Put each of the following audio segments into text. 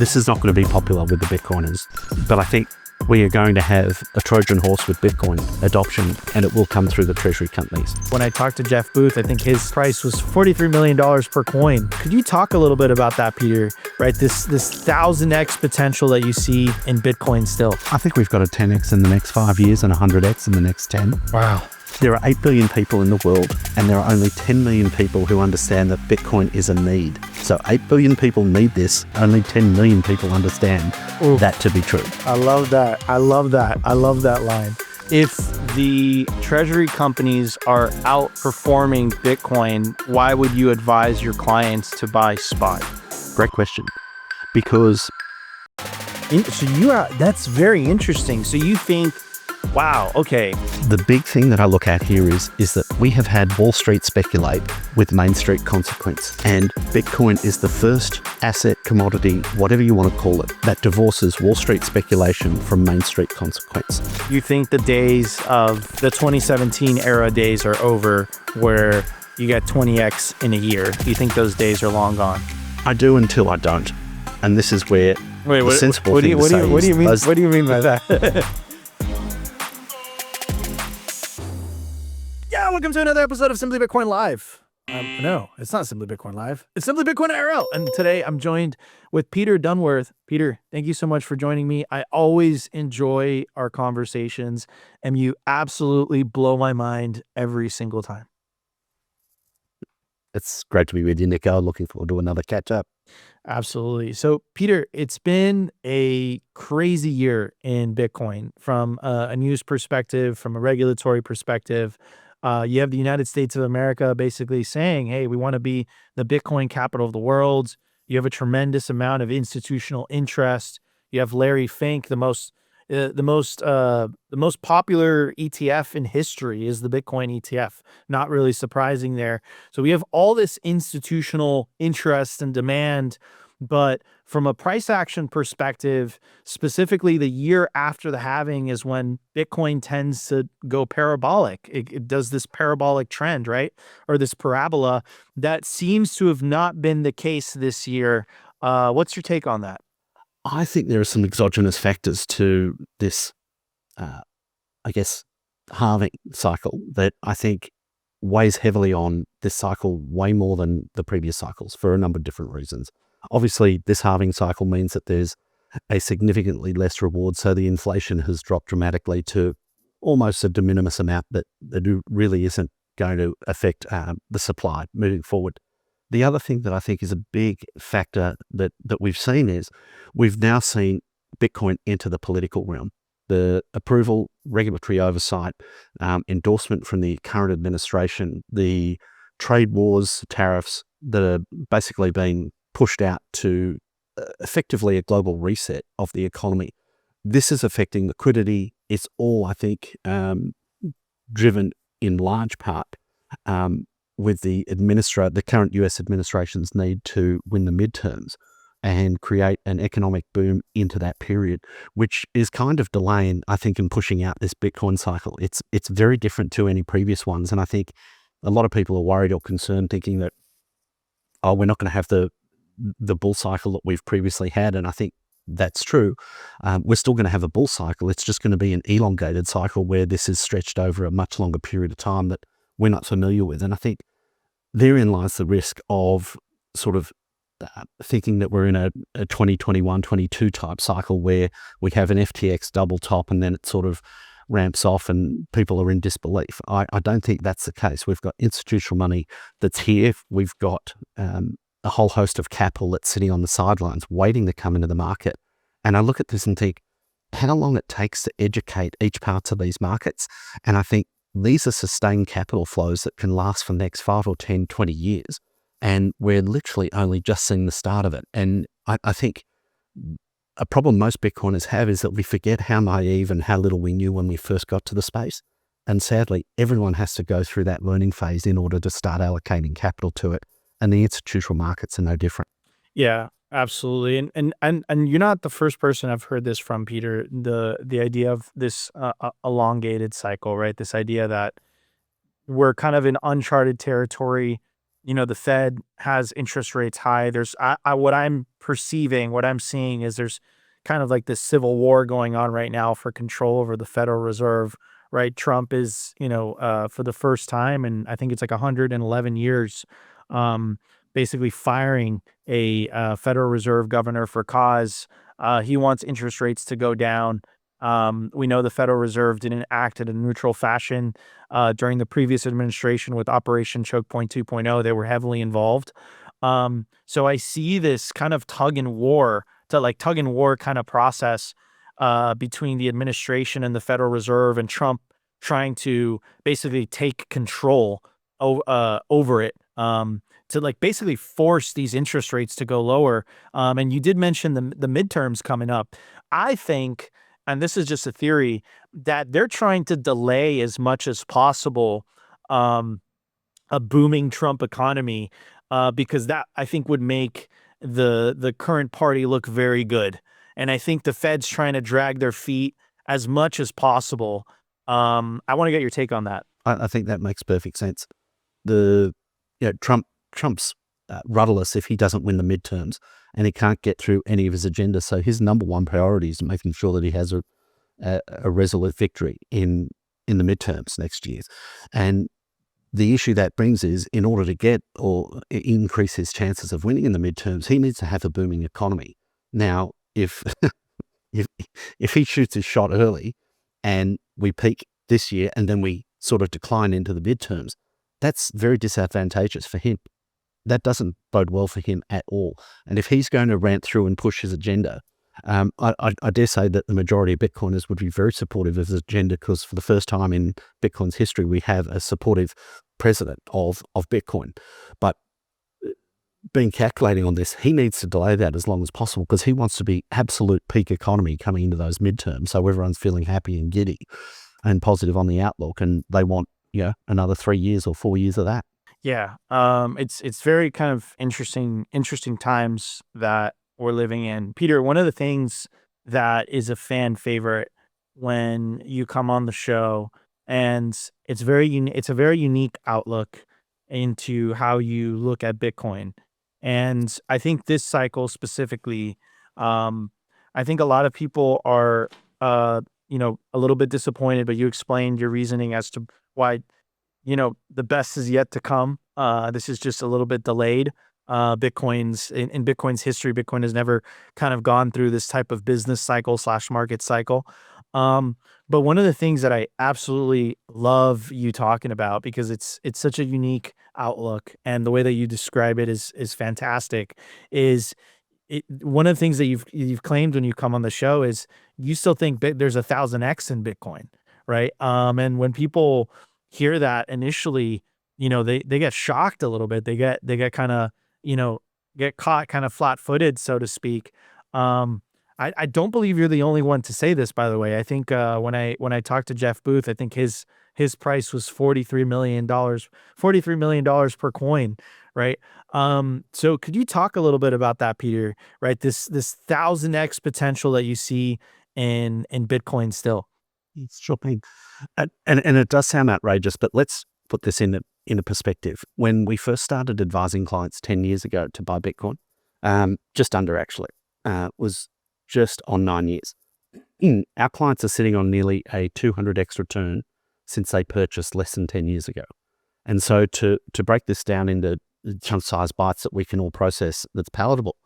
this is not going to be popular with the Bitcoiners, but I think we are going to have a Trojan horse with Bitcoin adoption, and it will come through the Treasury companies. When I talked to Jeff Booth, I think his price was $43 million per coin. Could you talk a little bit about that, Peter? Right, this 1000x potential that you see in Bitcoin still. I think we've got a 10x in the next 5 years and 100x in the next 10. Wow. There are 8 billion people in the world, and there are only 10 million people who understand that Bitcoin is a need. So 8 billion people need this, only 10 million people understand that to be true. I love that. I love that. I love that line. If the Treasury companies are outperforming Bitcoin, why would you advise your clients to buy spot? Great question. Because that's very interesting. So you think, wow, okay. The big thing that I look at here is that we have had Wall Street speculate with Main Street consequence. And Bitcoin is the first asset, commodity, whatever you want to call it, that divorces Wall Street speculation from Main Street consequence. You think the days of the 2017 era days are over where you get 20x in a year? You think those days are long gone? I do until I don't. And this is where the sensible what thing to say what do you mean? is... What do you mean by that? Welcome to another episode of Simply Bitcoin Live. No, it's not Simply Bitcoin Live. It's Simply Bitcoin IRL. And today I'm joined with Peter Dunworth. Peter, thank you so much for joining me. I always enjoy our conversations, and you absolutely blow my mind every single time. It's great to be with you, Nico. Looking forward to another catch up. Absolutely. So, Peter, it's been a crazy year in Bitcoin from a news perspective, from a regulatory perspective. You have the United States of America basically saying, hey, we want to be the Bitcoin capital of the world. You have a tremendous amount of institutional interest. You have Larry Fink, the most popular ETF in history is the Bitcoin ETF. Not really surprising there. So we have all this institutional interest and demand, but from a price action perspective, specifically the year after the halving is when Bitcoin tends to go parabolic. It does this parabolic trend, right? Or this parabola that seems to have not been the case this year. What's your take on that? I think there are some exogenous factors to this, halving cycle that I think weighs heavily on this cycle way more than the previous cycles for a number of different reasons. Obviously, this halving cycle means that there's a significantly less reward, so the inflation has dropped dramatically to almost a de minimis amount that really isn't going to affect the supply moving forward. The other thing that I think is a big factor that we've seen is we've now seen Bitcoin enter the political realm. The approval, regulatory oversight, endorsement from the current administration, the trade wars, tariffs that are basically being pushed out to effectively a global reset of the economy. This is affecting liquidity. It's all, I think, driven in large part with the current US administration's need to win the midterms and create an economic boom into that period, which is kind of delaying, I think, and pushing out this Bitcoin cycle. It's very different to any previous ones. And I think a lot of people are worried or concerned thinking that, we're not going to have the bull cycle that we've previously had. And I think that's true. We're still going to have a bull cycle. It's just going to be an elongated cycle where this is stretched over a much longer period of time that we're not familiar with. And I think therein lies the risk of sort of thinking that we're in a 2021, 22 type cycle where we have an FTX double top and then it sort of ramps off and people are in disbelief. I don't think that's the case. We've got institutional money that's here. We've got a whole host of capital that's sitting on the sidelines waiting to come into the market. And I look at this and think how long it takes to educate each part of these markets. And I think these are sustained capital flows that can last for the next 5 or 10, 20 years. And we're literally only just seeing the start of it. And I think a problem most Bitcoiners have is that we forget how naive and how little we knew when we first got to the space. And sadly, everyone has to go through that learning phase in order to start allocating capital to it. And the institutional markets are no different. Yeah, absolutely. And you're not the first person I've heard this from, Peter, the idea of this elongated cycle, right? This idea that we're kind of in uncharted territory. You know, the Fed has interest rates high. There's what I'm perceiving, what I'm seeing is there's kind of like this civil war going on right now for control over the Federal Reserve, right? Trump is, for the first time, and I think it's like 111 years, um, basically firing a Federal Reserve governor for cause. He wants interest rates to go down. We know the Federal Reserve didn't act in a neutral fashion during the previous administration with Operation Choke Point 2.0. They were heavily involved. So I see this kind of tug and war kind of process between the administration and the Federal Reserve, and Trump trying to basically take control over it, to like basically force these interest rates to go lower. And you did mention the midterms coming up. I think, and this is just a theory, that they're trying to delay as much as possible a booming Trump economy, because that, I think, would make the current party look very good. And I think the Fed's trying to drag their feet as much as possible. I want to get your take on that. I think that makes perfect sense. Trump's rudderless if he doesn't win the midterms, and he can't get through any of his agenda. So his number one priority is making sure that he has a resolute victory in the midterms next year. And the issue that brings is, in order to get or increase his chances of winning in the midterms, he needs to have a booming economy. Now, if he shoots his shot early and we peak this year and then we sort of decline into the midterms, that's very disadvantageous for him. That doesn't bode well for him at all. And if he's going to rant through and push his agenda, I dare say that the majority of Bitcoiners would be very supportive of his agenda, because for the first time in Bitcoin's history, we have a supportive president of Bitcoin. But being calculating on this, he needs to delay that as long as possible, because he wants to be absolute peak economy coming into those midterms, so everyone's feeling happy and giddy and positive on the outlook, and they want another 3 years or 4 years of that. Yeah, it's very kind of interesting times that we're living in. Peter, one of the things that is a fan favorite when you come on the show, and it's a very unique outlook into how you look at Bitcoin. And I think this cycle specifically, I think a lot of people are, a little bit disappointed, but you explained your reasoning as to why, the best is yet to come. This is just a little bit delayed. In Bitcoin's history, Bitcoin has never kind of gone through this type of business cycle / market cycle. But one of the things that I absolutely love you talking about, because it's such a unique outlook, and the way that you describe it is fantastic, is one of the things that you've claimed when you come on the show is you still think there's 1,000x in Bitcoin, right? And when people hear that initially, they get shocked a little bit. They get kind of, get caught kind of flat-footed, so to speak. I don't believe you're the only one to say this, by the way. I think when I talked to Jeff Booth, I think his price was $43 million per coin, right? So could you talk a little bit about that, Peter? Right, this 1,000x potential that you see in Bitcoin still. It's shocking, and it does sound outrageous, but let's put this in a perspective. When we first started advising clients 10 years ago to buy Bitcoin, just under actually, was just on 9 years. Our clients are sitting on nearly a 200x return since they purchased less than 10 years ago. And so to break this down into chunk-sized bites that we can all process that's palatable,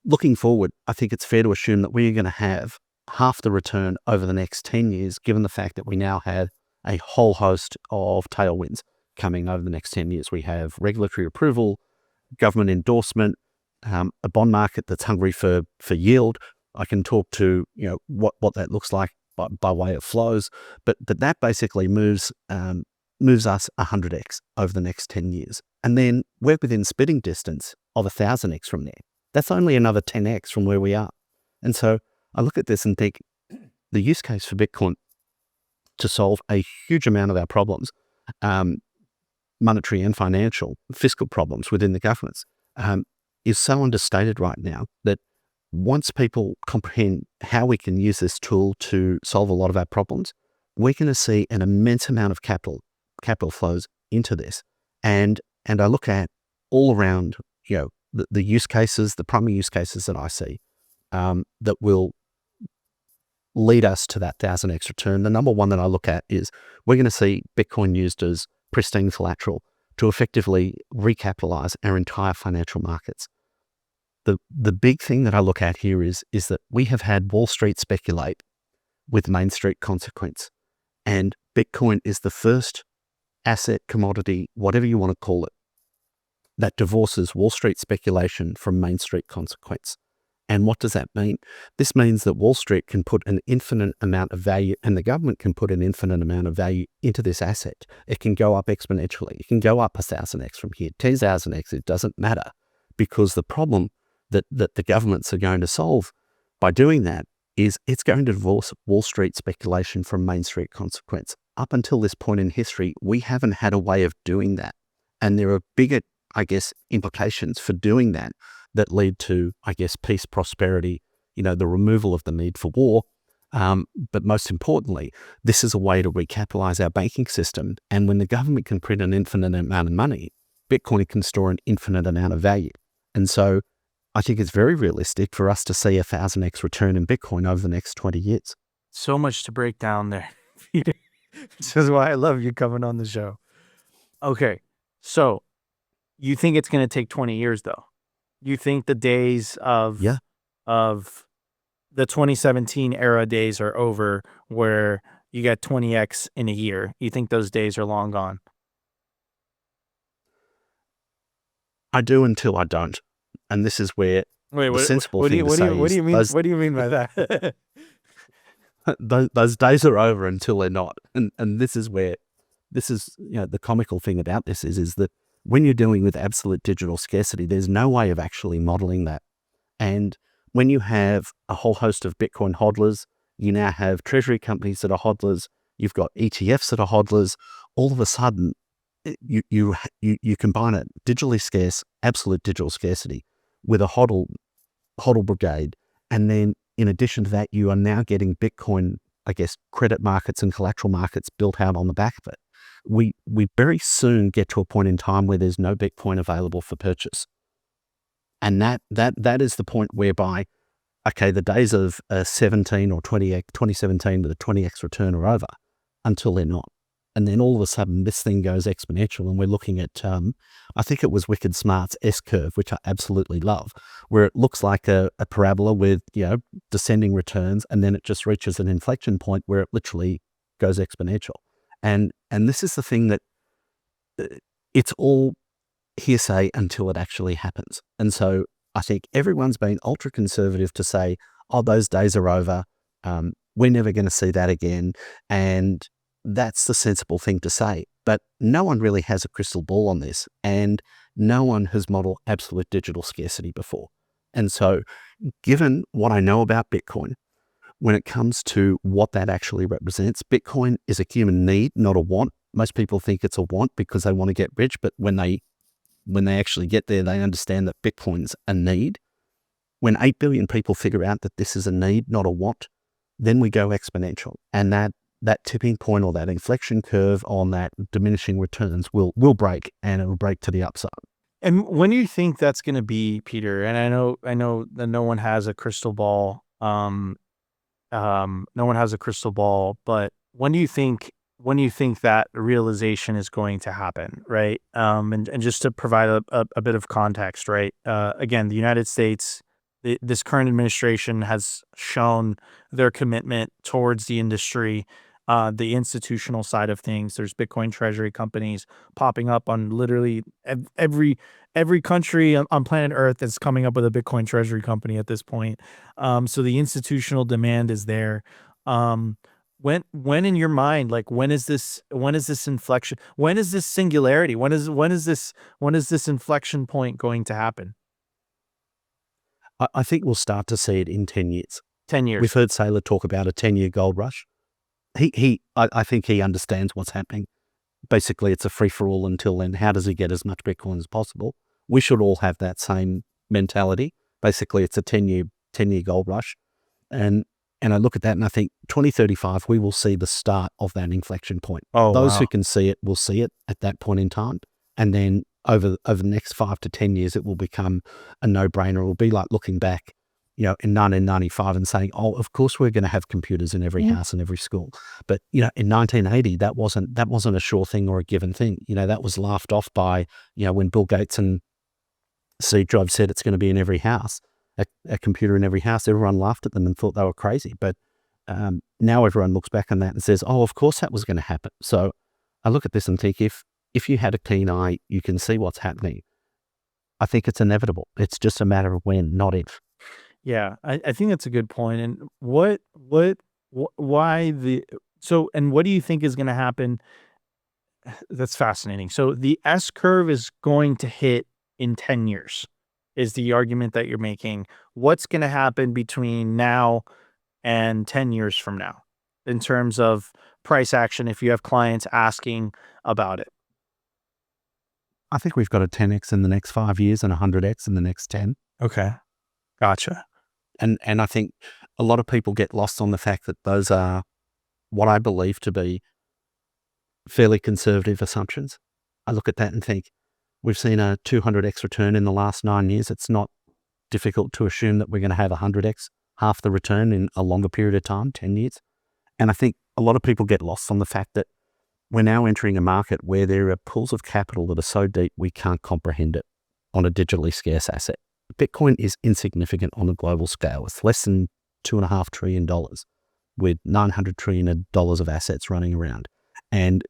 looking forward, I think it's fair to assume that we're going to have half the return over the next 10 years, given the fact that we now have a whole host of tailwinds coming over the next 10 years. We have regulatory approval, government endorsement, a bond market that's hungry for yield. I can talk to what that looks like by way of flows, but that basically moves us 100x over the next 10 years. And then we're within spitting distance of 1,000x from there. That's only another 10x from where we are. And so I look at this and think the use case for Bitcoin to solve a huge amount of our problems, monetary and financial, fiscal problems within the governments, is so understated right now that once people comprehend how we can use this tool to solve a lot of our problems, we're going to see an immense amount of capital flows into this. And I look at all around, the use cases, the primary use cases that I see that will lead us to that 1000x return. The number one that I look at is we're going to see Bitcoin used as pristine collateral to effectively recapitalize our entire financial markets. The big thing that I look at here is that we have had Wall Street speculate with Main Street consequence, and Bitcoin is the first asset, commodity, whatever you want to call it, that divorces Wall Street speculation from Main Street consequence. And what does that mean? This means that Wall Street can put an infinite amount of value, and the government can put an infinite amount of value into this asset. It can go up exponentially. It can go up 1000x from here, 10,000x. It doesn't matter, because the problem that the governments are going to solve by doing that is it's going to divorce Wall Street speculation from Main Street consequence. Up until this point in history, we haven't had a way of doing that. And there are bigger, I guess, implications for doing that lead to, I guess, peace, prosperity, the removal of the need for war. But most importantly, this is a way to recapitalize our banking system. And when the government can print an infinite amount of money, Bitcoin can store an infinite amount of value. And so I think it's very realistic for us to see 1000x return in Bitcoin over the next 20 years. So much to break down there, Peter. This is why I love you coming on the show. Okay, so you think it's going to take 20 years, though? You think the days of the 2017 era days are over, where you got 20x in a year? You think those days are long gone? I do until I don't. And this is where the sensible thing to say is... What do you mean by that? those days are over until they're not. And this is where... the comical thing about this is that when you're dealing with absolute digital scarcity, there's no way of actually modeling that. And when you have a whole host of Bitcoin hodlers, you now have Treasury companies that are hodlers, you've got ETFs that are hodlers, all of a sudden, you combine it, digitally scarce, absolute digital scarcity, with a hodl brigade. And then in addition to that, you are now getting Bitcoin, I guess, credit markets and collateral markets built out on the back of it. We very soon get to a point in time where there's no Bitcoin available for purchase. And that is the point whereby, okay, the days of 17 or 2017 with a 20x return are over until they're not. And then all of a sudden this thing goes exponential, and we're looking at, I think it was Wicked Smart's S-curve, which I absolutely love, where it looks like a parabola with, descending returns, and then it just reaches an inflection point where it literally goes exponential. And this is the thing that it's all hearsay until it actually happens. And so I think everyone's been ultra conservative to say, oh, those days are over. We're never going to see that again. And that's the sensible thing to say. But no one really has a crystal ball on this, and no one has modeled absolute digital scarcity before. And so given what I know about Bitcoin, when it comes to what that actually represents, Bitcoin is a human need, not a want. Most people think it's a want because they want to get rich, but when they actually get there, they understand that Bitcoin's a need. When 8 billion people figure out that this is a need, not a want, then we go exponential. And that tipping point, or that inflection curve on that diminishing returns will break, and it will break to the upside. And when do you think that's going to be, Peter? And I know that no one has a crystal ball. No one has a crystal ball, but when do you think that realization is going to happen, right? And just to provide a bit of context, right? Again, the United States, this current administration has shown their commitment towards the industry, the institutional side of things. There's Bitcoin Treasury companies popping up on literally every country on planet Earth is coming up with a Bitcoin Treasury company at this point. So the institutional demand is there. When in your mind, like when is this inflection? When is this singularity? When is this inflection point going to happen? I think we'll start to see it in 10 years. 10 years. We've heard Saylor talk about a 10-year gold rush. I think he understands what's happening. Basically, it's a free-for-all until then. How does he get as much Bitcoin as possible? We should all have that same mentality. Basically, it's a 10-year gold rush. And I look at that and I think 2035, we will see the start of that inflection point. Oh, Those wow. who can see it will see it at that point in time. And then over the next 5 to 10 years, it will become a no-brainer. It will be like looking back, in 1995 and saying, oh, of course we're going to have computers in every house and every school. But, in 1980, that wasn't a sure thing or a given thing. That was laughed off by, when Bill Gates and Steve Jobs said it's going to be in every house, a computer in every house. Everyone laughed at them and thought they were crazy. But now everyone looks back on that and says, oh, of course that was going to happen. So I look at this and think, if you had a keen eye, you can see what's happening. I think it's inevitable. It's just a matter of when, not if. Yeah, I think that's a good point. And what do you think is going to happen? That's fascinating. So the S curve is going to hit in 10 years is the argument that you're making. What's going to happen between now and 10 years from now in terms of price action if you have clients asking about it? I think we've got a 10x in the next 5 years and a 100x in the next 10. Okay. Gotcha. And I think a lot of people get lost on the fact that those are what I believe to be fairly conservative assumptions. I look at that and think, we've seen a 200x return in the last 9 years. It's not difficult to assume that we're going to have 100x, half the return in a longer period of time, 10 years. And I think a lot of people get lost on the fact that we're now entering a market where there are pools of capital that are so deep we can't comprehend it on a digitally scarce asset. Bitcoin is insignificant on a global scale. It's less than $2.5 trillion with $900 trillion of assets running around. And,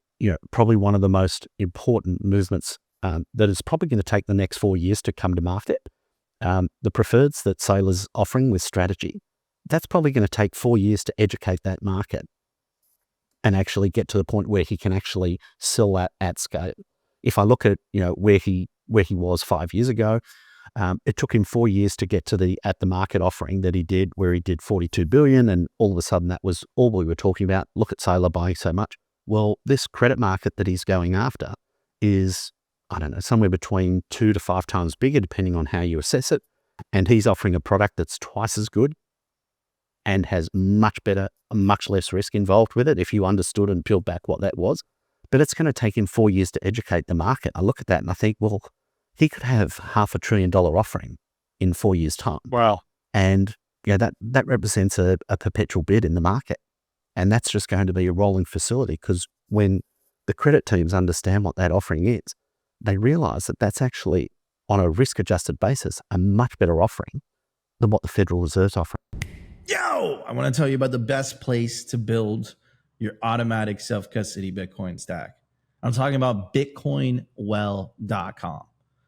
probably one of the most important movements that is probably going to take the next 4 years to come to market. The preferreds that Saylor's offering with strategy, that's probably going to take 4 years to educate that market and actually get to the point where he can actually sell that at scale. If I look at, where he was 5 years ago, it took him 4 years to get to the at the market offering that he did, where he did 42 billion. And all of a sudden that was all we were talking about. Look at Saylor buying so much. Well, this credit market that he's going after is, I don't know, somewhere between 2 to 5 times bigger, depending on how you assess it. And he's offering a product that's twice as good and has much less risk involved with it if you understood and peeled back what that was. But it's going to take him 4 years to educate the market. I look at that and I think, well, he could have $500 billion offering in 4 years' time. Wow. And that represents a perpetual bid in the market. And that's just going to be a rolling facility, because when the credit teams understand what that offering is, they realize that that's actually, on a risk-adjusted basis, a much better offering than what the Federal Reserve's offering. Yo, I want to tell you about the best place to build your automatic self-custody Bitcoin stack. I'm talking about bitcoinwell.com.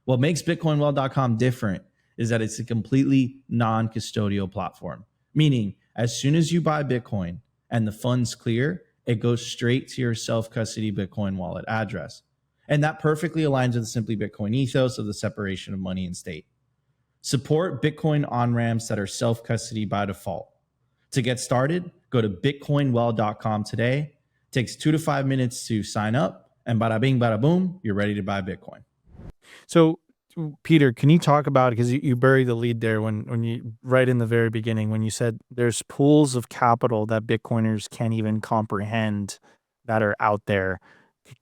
What makes bitcoinwell.com different is that it's a completely non-custodial platform, meaning as soon as you buy Bitcoin and the funds clear, it goes straight to your self-custody Bitcoin wallet address. And that perfectly aligns with the Simply Bitcoin ethos of the separation of money and state. Support Bitcoin on-ramps that are self-custody by default. To get started, go to bitcoinwell.com today. It takes 2 to 5 minutes to sign up, and bada bing, bada boom, you're ready to buy Bitcoin. So, Peter, can you talk about, because you buried the lead there when you, right in the very beginning, when you said there's pools of capital that Bitcoiners can't even comprehend that are out there.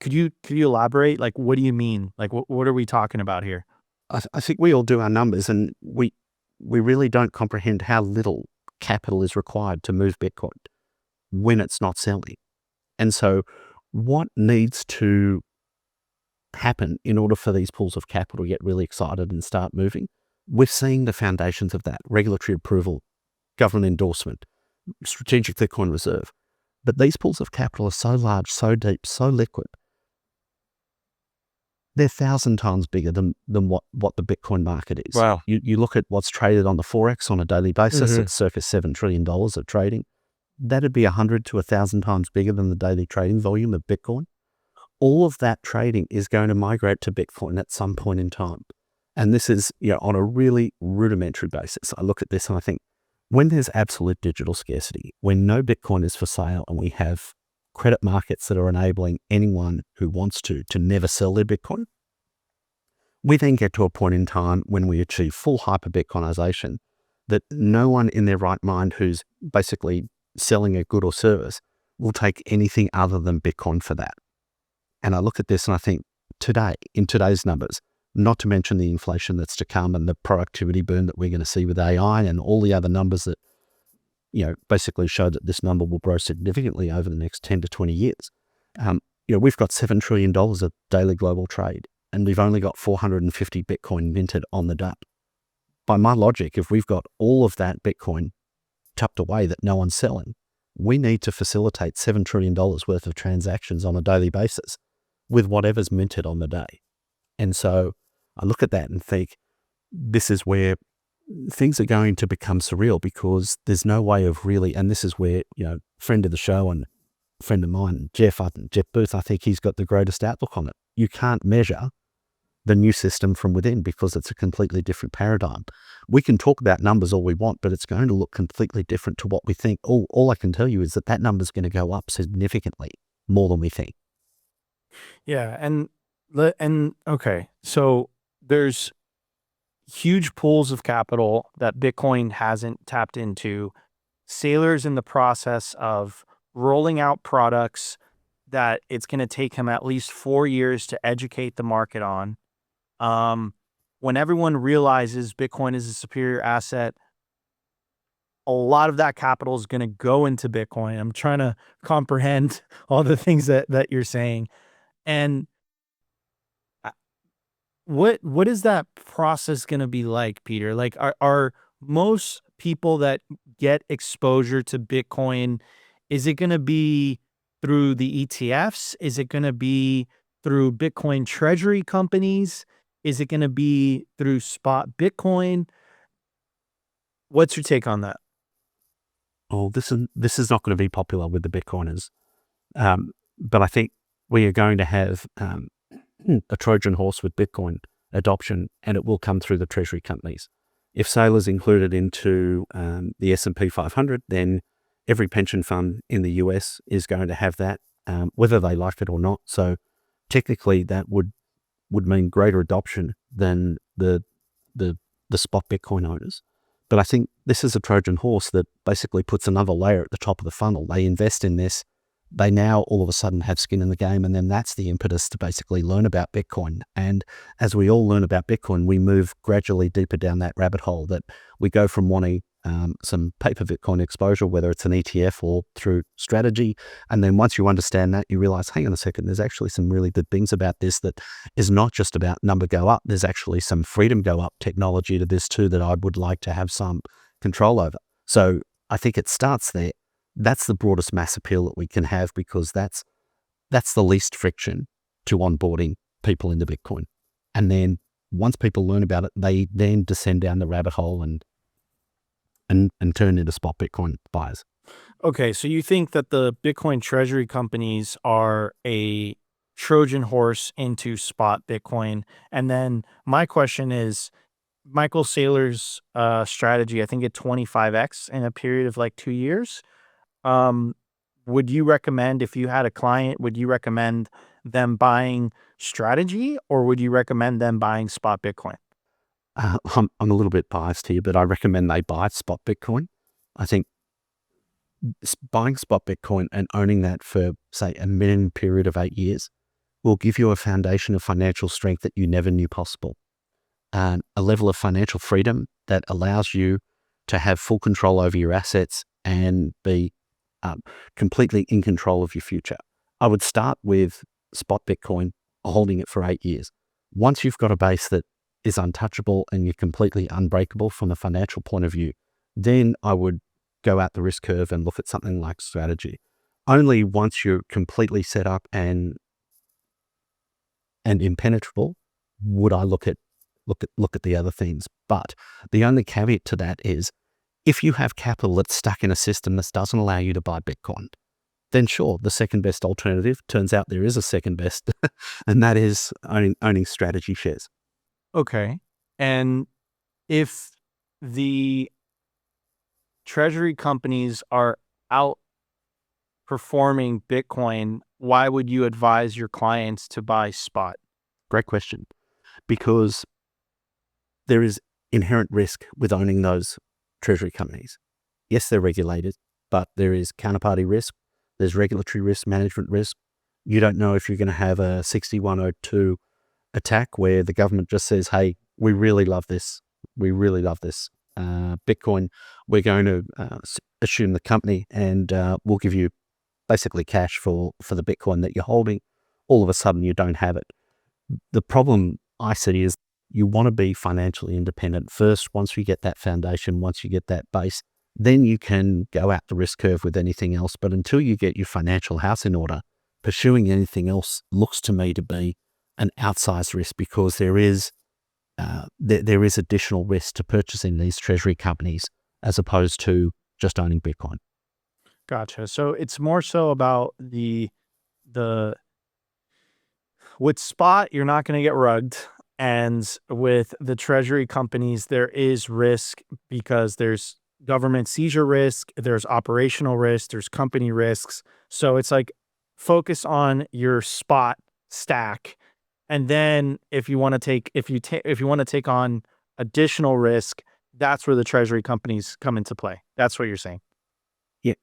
Could you elaborate? Like, what do you mean? Like, what are we talking about here? I think we all do our numbers, and we really don't comprehend how little capital is required to move Bitcoin when it's not selling. And so what needs to happen in order for these pools of capital to get really excited and start moving? We're seeing the foundations of that: regulatory approval, government endorsement, strategic Bitcoin reserve. But these pools of capital are so large, so deep, so liquid. They're 1,000 times bigger than what the Bitcoin market is. Wow. You look at what's traded on the Forex on a daily basis, it's circa $7 trillion of trading. That'd be 100 to 1,000 times bigger than the daily trading volume of Bitcoin. All of that trading is going to migrate to Bitcoin at some point in time. And this is, on a really rudimentary basis. I look at this and I think, when there's absolute digital scarcity, when no Bitcoin is for sale, and we have credit markets that are enabling anyone who wants to never sell their Bitcoin, we then get to a point in time when we achieve full hyper-Bitcoinization that no one in their right mind who's basically selling a good or service will take anything other than Bitcoin for that. And I look at this and I think, today, in today's numbers, not to mention the inflation that's to come and the productivity boom that we're going to see with AI and all the other numbers that, basically show that this number will grow significantly over the next 10 to 20 years. We've got $7 trillion of daily global trade, and we've only got 450 Bitcoin minted on the day. By my logic, if we've got all of that Bitcoin tucked away that no one's selling, we need to facilitate $7 trillion worth of transactions on a daily basis with whatever's minted on the day. And so I look at that and think, this is where things are going to become surreal, because there's no way of really, and this is where, friend of the show and friend of mine, Jeff Booth, I think he's got the greatest outlook on it. You can't measure the new system from within because it's a completely different paradigm. We can talk about numbers all we want, but it's going to look completely different to what we think. All I can tell you is that number's going to go up significantly more than we think. Yeah. And okay, so there's huge pools of capital that Bitcoin hasn't tapped into. Saylor's in the process of rolling out products that it's going to take him at least 4 years to educate the market on. When everyone realizes Bitcoin is a superior asset, a lot of that capital is going to go into Bitcoin. I'm trying to comprehend all the things that you're saying. And what is that process going to be like, Peter? Like, are most people that get exposure to Bitcoin, is it going to be through the ETFs? Is it going to be through Bitcoin Treasury companies? Is it going to be through spot Bitcoin? What's your take on that? Oh, this is not going to be popular with the Bitcoiners. But I think we are going to have a Trojan horse with Bitcoin adoption, and it will come through the Treasury companies. If Saylor's included into the S&P 500, then every pension fund in the US is going to have that, whether they like it or not. So technically that would mean greater adoption than the spot Bitcoin owners. But I think this is a Trojan horse that basically puts another layer at the top of the funnel. They invest in this. They now all of a sudden have skin in the game, and then that's the impetus to basically learn about Bitcoin. And as we all learn about Bitcoin, we move gradually deeper down that rabbit hole, that we go from wanting some paper Bitcoin exposure, whether it's an ETF or through strategy. And then once you understand that, you realize, hang on a second, there's actually some really good things about this that is not just about number go up. There's actually some freedom go up technology to this too that I would like to have some control over. So I think it starts there. That's the broadest mass appeal that we can have, because that's the least friction to onboarding people into Bitcoin. And then once people learn about it, they then descend down the rabbit hole and turn into spot Bitcoin buyers. Okay, so you think that the Bitcoin Treasury companies are a Trojan horse into spot Bitcoin? And then my question is, Michael Saylor's strategy, I think at 25x in a period of like 2 years. Would you recommend, if you had a client, would you recommend them buying strategy, or would you recommend them buying spot Bitcoin? I'm a little bit biased here, but I recommend they buy spot Bitcoin. I think buying spot Bitcoin and owning that for, say, a minimum period of 8 years will give you a foundation of financial strength that you never knew possible, and a level of financial freedom that allows you to have full control over your assets and be completely in control of your future. I would start with spot Bitcoin, holding it for 8 years. Once you've got a base that is untouchable and you're completely unbreakable from a financial point of view, then I would go out the risk curve and look at something like strategy. Only once you're completely set up and impenetrable would I look at the other things. But the only caveat to that is, if you have capital that's stuck in a system that doesn't allow you to buy Bitcoin, then sure, the second best alternative, turns out there is a second best, and that is owning strategy shares. Okay. And if the treasury companies are outperforming Bitcoin, why would you advise your clients to buy spot? Great question. Because there is inherent risk with owning those treasury companies. Yes, they're regulated, but there is counterparty risk, there's regulatory risk, management risk. You don't know if you're going to have a 6102 attack where the government just says, hey, we really love this. We really love this Bitcoin. We're going to assume the company and we'll give you basically cash for the Bitcoin that you're holding. All of a sudden, you don't have it. The problem I see is you want to be financially independent first. Once you get that foundation, once you get that base, then you can go out the risk curve with anything else. But until you get your financial house in order, pursuing anything else looks to me to be an outsized risk, because there is additional risk to purchasing these treasury companies as opposed to just owning Bitcoin. Gotcha. So it's more so about the with spot, you're not going to get rugged. And with the treasury companies, there is risk because there's government seizure risk, there's operational risk, there's company risks. So it's like focus on your spot stack. And then if you want to take on additional risk, that's where the treasury companies come into play. That's what you're saying. Yeah,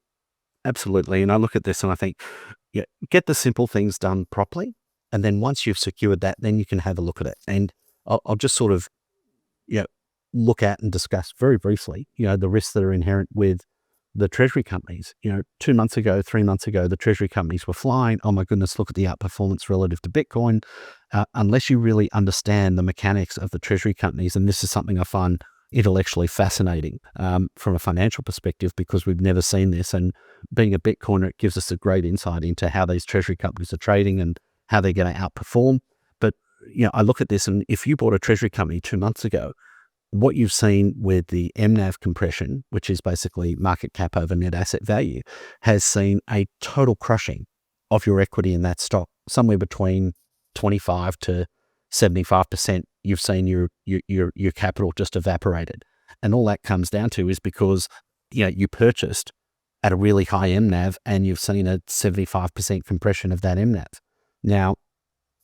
absolutely. And I look at this and I think, yeah, get the simple things done properly. And then once you've secured that, then you can have a look at it. And I'll just sort of, look at and discuss very briefly, the risks that are inherent with the treasury companies. 2 months ago, 3 months ago, the treasury companies were flying. Oh my goodness, look at the outperformance relative to Bitcoin. Unless you really understand the mechanics of the treasury companies, and this is something I find intellectually fascinating from a financial perspective, because we've never seen this. And being a Bitcoiner, it gives us a great insight into how these treasury companies are trading and how they're going to outperform. But, I look at this, and if you bought a treasury company 2 months ago, what you've seen with the MNAV compression, which is basically market cap over net asset value, has seen a total crushing of your equity in that stock, somewhere between 25 to 75%. You've seen your capital just evaporated. And all that comes down to is because, you purchased at a really high MNAV and you've seen a 75% compression of that MNAV. Now,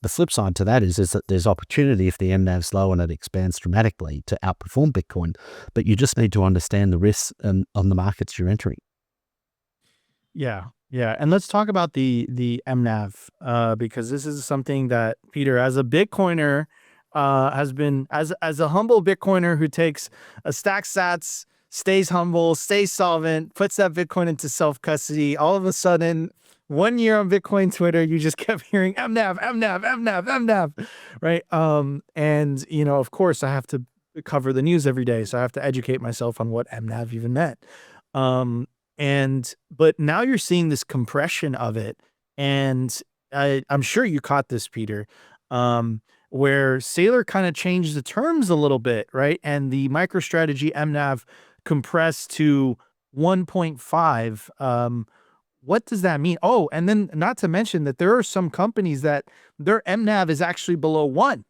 the flip side to that is that there's opportunity if the MNAV's low and it expands dramatically to outperform Bitcoin, but you just need to understand the risks on the markets you're entering. Yeah. And let's talk about the MNAV because this is something that Peter, as a Bitcoiner, has been, as a humble Bitcoiner who takes a stack sats, stays humble, stays solvent, puts that Bitcoin into self-custody. All of a sudden, 1 year on Bitcoin Twitter, you just kept hearing MNAV, right? And, of course, I have to cover the news every day, so I have to educate myself on what MNAV even meant. But now you're seeing this compression of it, and I'm sure you caught this, Peter, where Saylor kind of changed the terms a little bit, right? And the MicroStrategy MNAV compressed to 1.5. What does that mean? Oh, and then not to mention that there are some companies that their MNAV is actually below 1,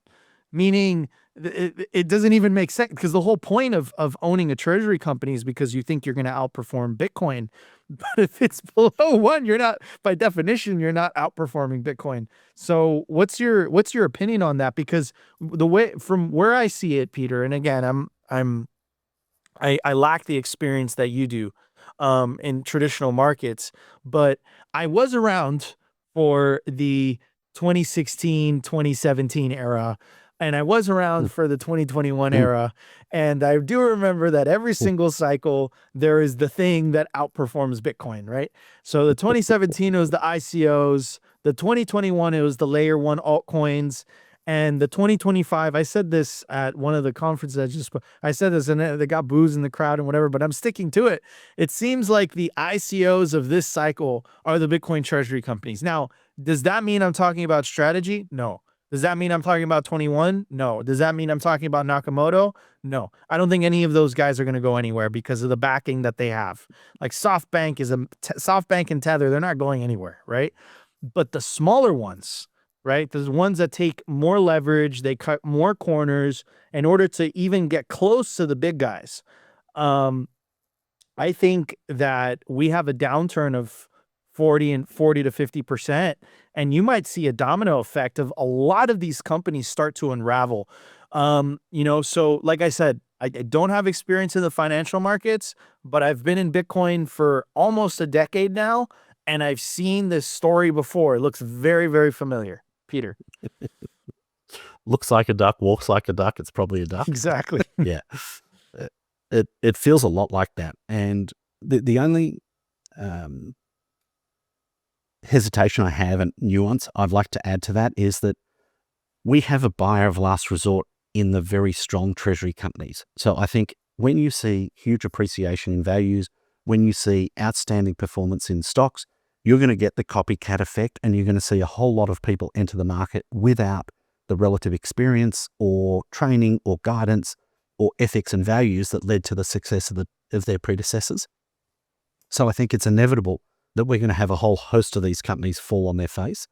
meaning it doesn't even make sense, because the whole point of owning a treasury company is because you think you're going to outperform Bitcoin. But if it's below 1, you're not, by definition, you're not outperforming Bitcoin. So what's your opinion on that? Because the way, from where I see it, Peter, and again, I lack the experience that you do in traditional markets, but I was around for the 2016, 2017 era, and I was around for the 2021 era. And I do remember that every single cycle, there is the thing that outperforms Bitcoin, right? So the 2017, it was the ICOs. The 2021, it was the layer 1 altcoins. And the 2025, I said this at one of the conferences I said this, and they got boos in the crowd and whatever, but I'm sticking to it. It seems like the ICOs of this cycle are the Bitcoin treasury companies. Now, does that mean I'm talking about strategy? No. Does that mean I'm talking about 21? No. Does that mean I'm talking about Nakamoto? No. I don't think any of those guys are going to go anywhere because of the backing that they have. Like SoftBank SoftBank and Tether, they're not going anywhere, right? But the smaller ones, right? The ones that take more leverage, they cut more corners in order to even get close to the big guys. I think that we have a downturn of 40 to 50%, and you might see a domino effect of a lot of these companies start to unravel. So like I said, I don't have experience in the financial markets, but I've been in Bitcoin for almost a decade now, and I've seen this story before. It looks very, very familiar. Peter. looks like a duck, walks like a duck, it's probably a duck. Exactly. Yeah. It feels a lot like that. And the only hesitation I have and nuance I'd like to add to that is that we have a buyer of last resort in the very strong treasury companies. So I think when you see huge appreciation in values, when you see outstanding performance in stocks, you're going to get the copycat effect, and you're going to see a whole lot of people enter the market without the relative experience or training or guidance or ethics and values that led to the success of their predecessors. So I think it's inevitable that we're going to have a whole host of these companies fall on their face.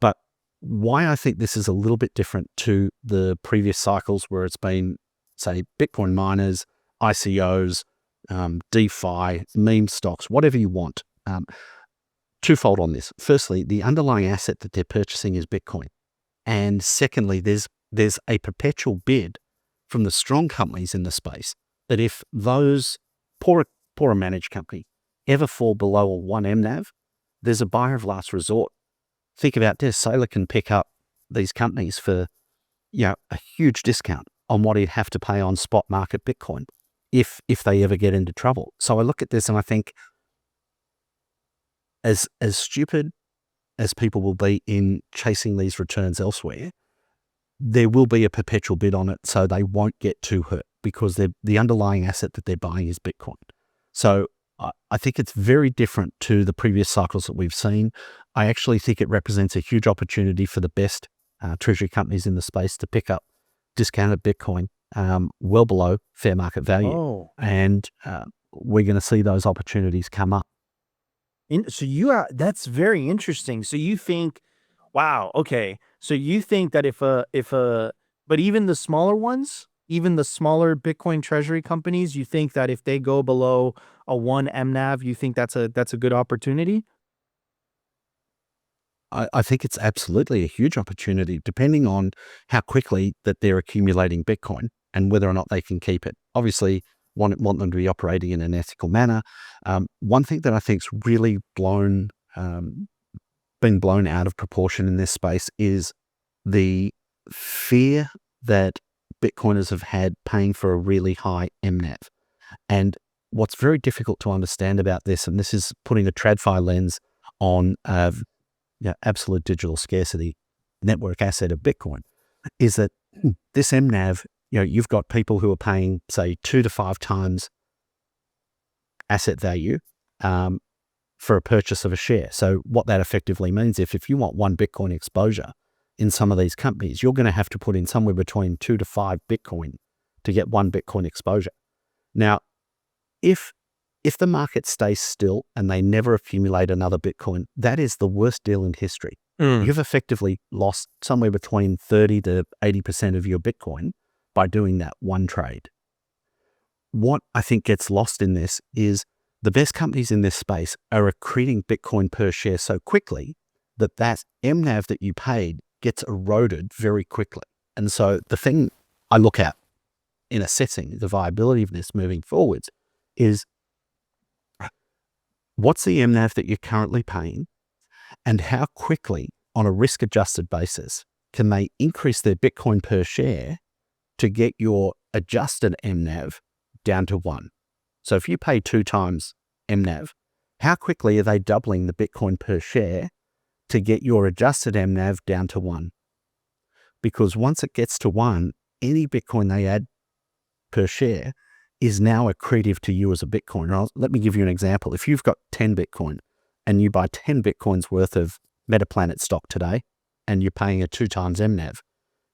But why I think this is a little bit different to the previous cycles where it's been, say, Bitcoin miners, ICOs, DeFi, meme stocks, whatever you want. Twofold on this. Firstly, the underlying asset that they're purchasing is Bitcoin. And secondly, there's a perpetual bid from the strong companies in the space that if those poorer managed company ever fall below a 1 MNAV, there's a buyer of last resort. Think about this. Saylor can pick up these companies for a huge discount on what he'd have to pay on spot market Bitcoin if they ever get into trouble. So I look at this and I think as stupid as people will be in chasing these returns elsewhere, there will be a perpetual bid on it, so they won't get too hurt because the underlying asset that they're buying is Bitcoin. So I think it's very different to the previous cycles that we've seen. I actually think it represents a huge opportunity for the best treasury companies in the space to pick up discounted Bitcoin well below fair market value. Oh. And we're going to see those opportunities come up. So that's very interesting. So you think, wow, okay. So you think that but even the smaller ones, even the smaller Bitcoin treasury companies, you think that if they go below a 1 MNAV, you think that's a good opportunity? I think it's absolutely a huge opportunity, depending on how quickly that they're accumulating Bitcoin and whether or not they can keep it. Obviously, want them to be operating in an ethical manner. One thing that I think's really been blown out of proportion in this space is the fear that Bitcoiners have had paying for a really high MNAV. And what's very difficult to understand about this, and this is putting a TradFi lens on absolute digital scarcity network asset of Bitcoin, is that this MNAV, you've got people who are paying, say, 2 to 5 times asset value for a purchase of a share. So what that effectively means, if you want 1 Bitcoin exposure in some of these companies, you're going to have to put in somewhere between 2 to 5 Bitcoin to get 1 Bitcoin exposure. Now, if the market stays still and they never accumulate another Bitcoin, that is the worst deal in history. You've effectively lost somewhere between 30 to 80% of your Bitcoin by doing that one trade. What I think gets lost in this is the best companies in this space are accreting Bitcoin per share so quickly that MNAV that you paid gets eroded very quickly. And so the thing I look at in assessing the viability of this moving forwards is, what's the MNAV that you're currently paying, and how quickly, on a risk-adjusted basis, can they increase their Bitcoin per share to get your adjusted MNAV down to 1? So if you pay 2 times MNAV, how quickly are they doubling the Bitcoin per share to get your adjusted MNAV down to 1? Because once it gets to 1, any Bitcoin they add per share is now accretive to you as a Bitcoin. Let me give you an example. If you've got 10 Bitcoin and you buy 10 Bitcoins worth of Metaplanet stock today and you're paying a 2 times MNAV,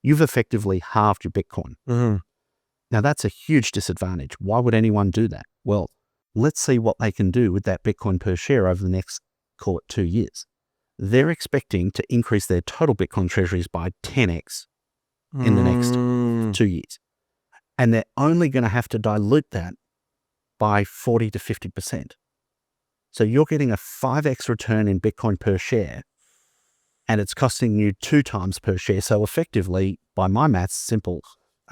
you've effectively halved your Bitcoin. Mm-hmm. Now that's a huge disadvantage. Why would anyone do that? Well, let's see what they can do with that Bitcoin per share over the next, call it 2 years. They're expecting to increase their total Bitcoin treasuries by 10x in the next 2 years. And they're only going to have to dilute that by 40 to 50%. So you're getting a 5x return in Bitcoin per share, and it's costing you 2 times per share. So effectively, by my maths, simple,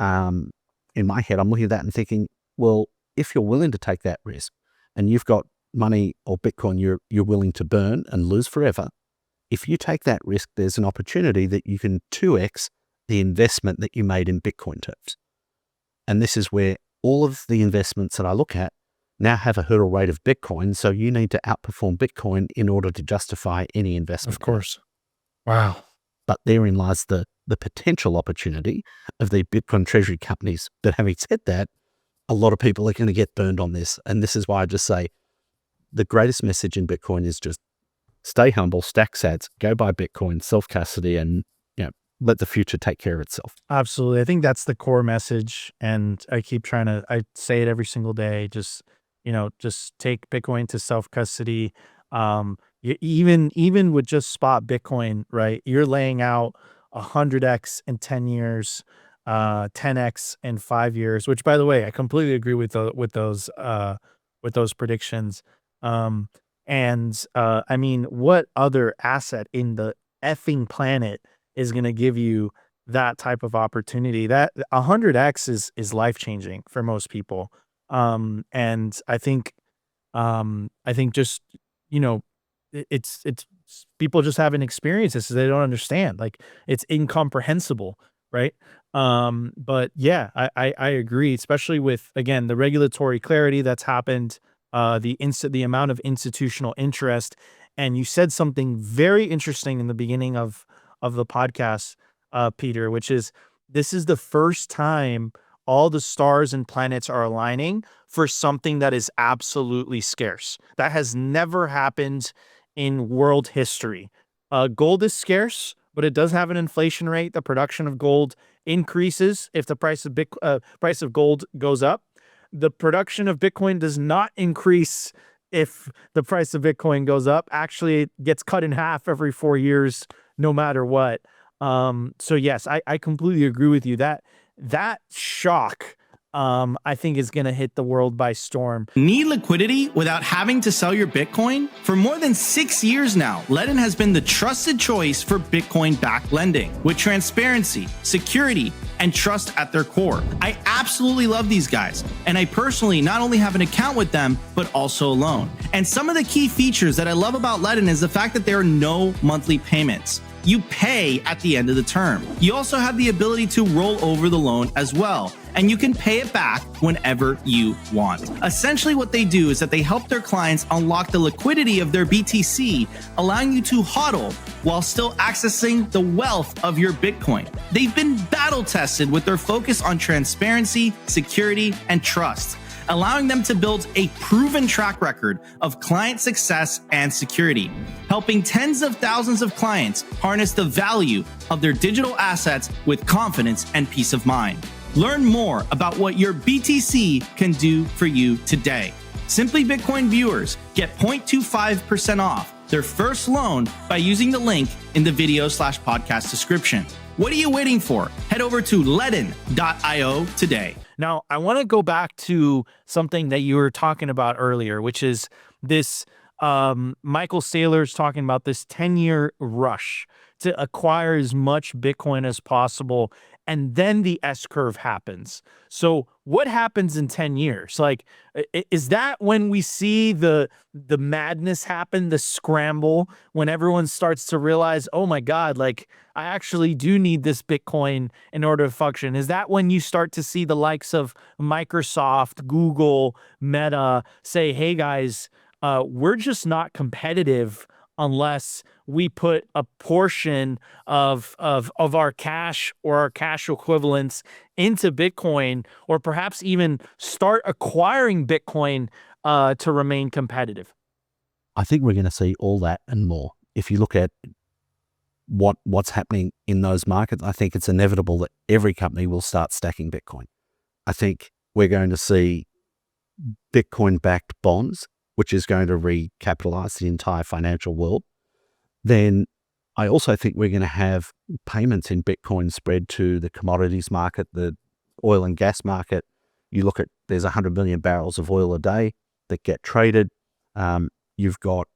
in my head, I'm looking at that and thinking, well, if you're willing to take that risk and you've got money or Bitcoin you're willing to burn and lose forever, if you take that risk, there's an opportunity that you can 2x the investment that you made in Bitcoin terms. And this is where all of the investments that I look at now have a hurdle rate of Bitcoin. So you need to outperform Bitcoin in order to justify any investment. Of course. Wow. But therein lies the potential opportunity of the Bitcoin treasury companies. But having said that, a lot of people are going to get burned on this. And this is why I just say the greatest message in Bitcoin is just stay humble, stack sats, go buy Bitcoin, self-custody, and let the future take care of itself. Absolutely. I think that's the core message. And I say it every single day. Just take Bitcoin to self-custody. Even with just spot Bitcoin, right? You're laying out 100x in 10 years, 10x in 5 years, which, by the way, I completely agree with those predictions. I mean, what other asset in the effing planet is going to give you that type of opportunity? That 100x is life-changing for most people. And I think just, it's people just haven't experienced this, so they don't understand. Like, it's incomprehensible, right? But yeah, I agree, especially with, again, the regulatory clarity that's happened, the amount of institutional interest. And you said something very interesting in the beginning of the podcast, Peter, which is, this is the first time all the stars and planets are aligning for something that is absolutely scarce. That has never happened in world history. Gold is scarce, but it does have an inflation rate. The production of gold increases if the price of gold goes up. The production of Bitcoin does not increase if the price of Bitcoin goes up. Actually, it gets cut in half every 4 years, no matter what. So yes, I completely agree with you. That shock, I think, is going to hit the world by storm. Need liquidity without having to sell your Bitcoin? For more than 6 years now, Ledn has been the trusted choice for Bitcoin-backed lending, with transparency, security, and trust at their core. I absolutely love these guys, and I personally not only have an account with them, but also a loan. And some of the key features that I love about Ledn is the fact that there are no monthly payments. You pay at the end of the term. You also have the ability to roll over the loan as well, and you can pay it back whenever you want. Essentially, what they do is that they help their clients unlock the liquidity of their BTC, allowing you to hodl while still accessing the wealth of your Bitcoin. They've been battle tested with their focus on transparency, security, and trust, allowing them to build a proven track record of client success and security, helping tens of thousands of clients harness the value of their digital assets with confidence and peace of mind. Learn more about what your BTC can do for you today. Simply Bitcoin viewers get 0.25% off their first loan by using the link in the video/podcast description. What are you waiting for? Head over to ledn.io today. Now, I want to go back to something that you were talking about earlier, which is this, Michael Saylor's talking about this 10-year rush to acquire as much Bitcoin as possible, and then the S-curve happens. So what happens in 10 years? Like, is that when we see the madness happen, the scramble, when everyone starts to realize, oh my God, like, I actually do need this Bitcoin in order to function? Is that when you start to see the likes of Microsoft, Google, Meta say, hey guys, we're just not competitive unless we put a portion of our cash or our cash equivalents into Bitcoin, or perhaps even start acquiring Bitcoin to remain competitive? I think we're going to see all that and more. If you look at what's happening in those markets, I think it's inevitable that every company will start stacking Bitcoin. I think we're going to see Bitcoin-backed bonds, which is going to recapitalize the entire financial world. Then I also think we're going to have payments in Bitcoin spread to the commodities market, the oil and gas market. You look at, there's 100 million barrels of oil a day that get traded. You've got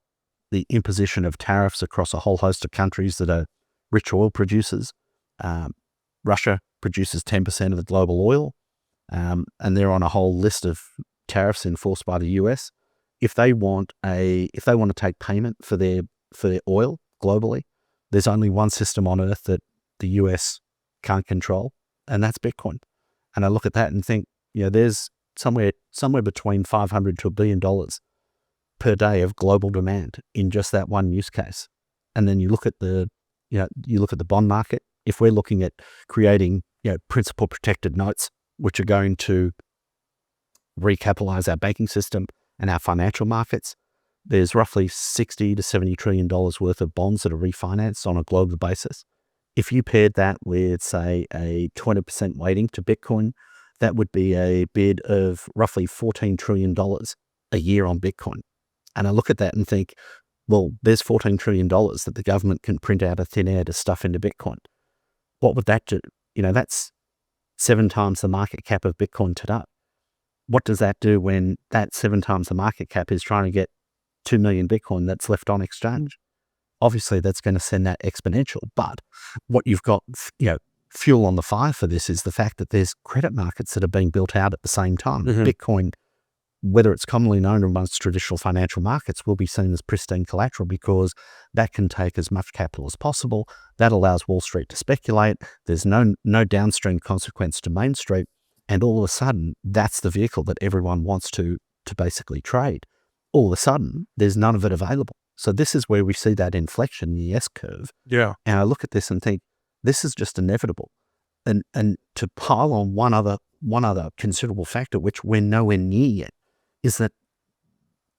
the imposition of tariffs across a whole host of countries that are rich oil producers. Russia produces 10% of the global oil, and they're on a whole list of tariffs enforced by the US. If they want to take payment for their oil globally, there's only one system on earth that the US can't control, and that's Bitcoin. And I look at that and think, there's somewhere between $500 to $1 billion per day of global demand in just that one use case. And then you look at the bond market. If we're looking at creating, principal protected notes, which are going to recapitalize our banking system and our financial markets, there's roughly $60 to $70 trillion worth of bonds that are refinanced on a global basis. If you paired that with, say, a 20% weighting to Bitcoin, that would be a bid of roughly $14 trillion a year on Bitcoin. And I look at that and think, well, there's $14 trillion that the government can print out of thin air to stuff into Bitcoin. What would that do? That's 7 times the market cap of Bitcoin today. What does that do when that 7 times the market cap is trying to get 2 million Bitcoin that's left on exchange? Obviously, that's going to send that exponential. But what you've got, fuel on the fire for this is the fact that there's credit markets that are being built out at the same time. Mm-hmm. Bitcoin, whether it's commonly known amongst traditional financial markets, will be seen as pristine collateral because that can take as much capital as possible. That allows Wall Street to speculate. There's no downstream consequence to Main Street. And all of a sudden, that's the vehicle that everyone wants to basically trade. All of a sudden, there's none of it available. So this is where we see that inflection in the S-curve. Yeah. And I look at this and think, this is just inevitable. And to pile on one other considerable factor, which we're nowhere near yet, is that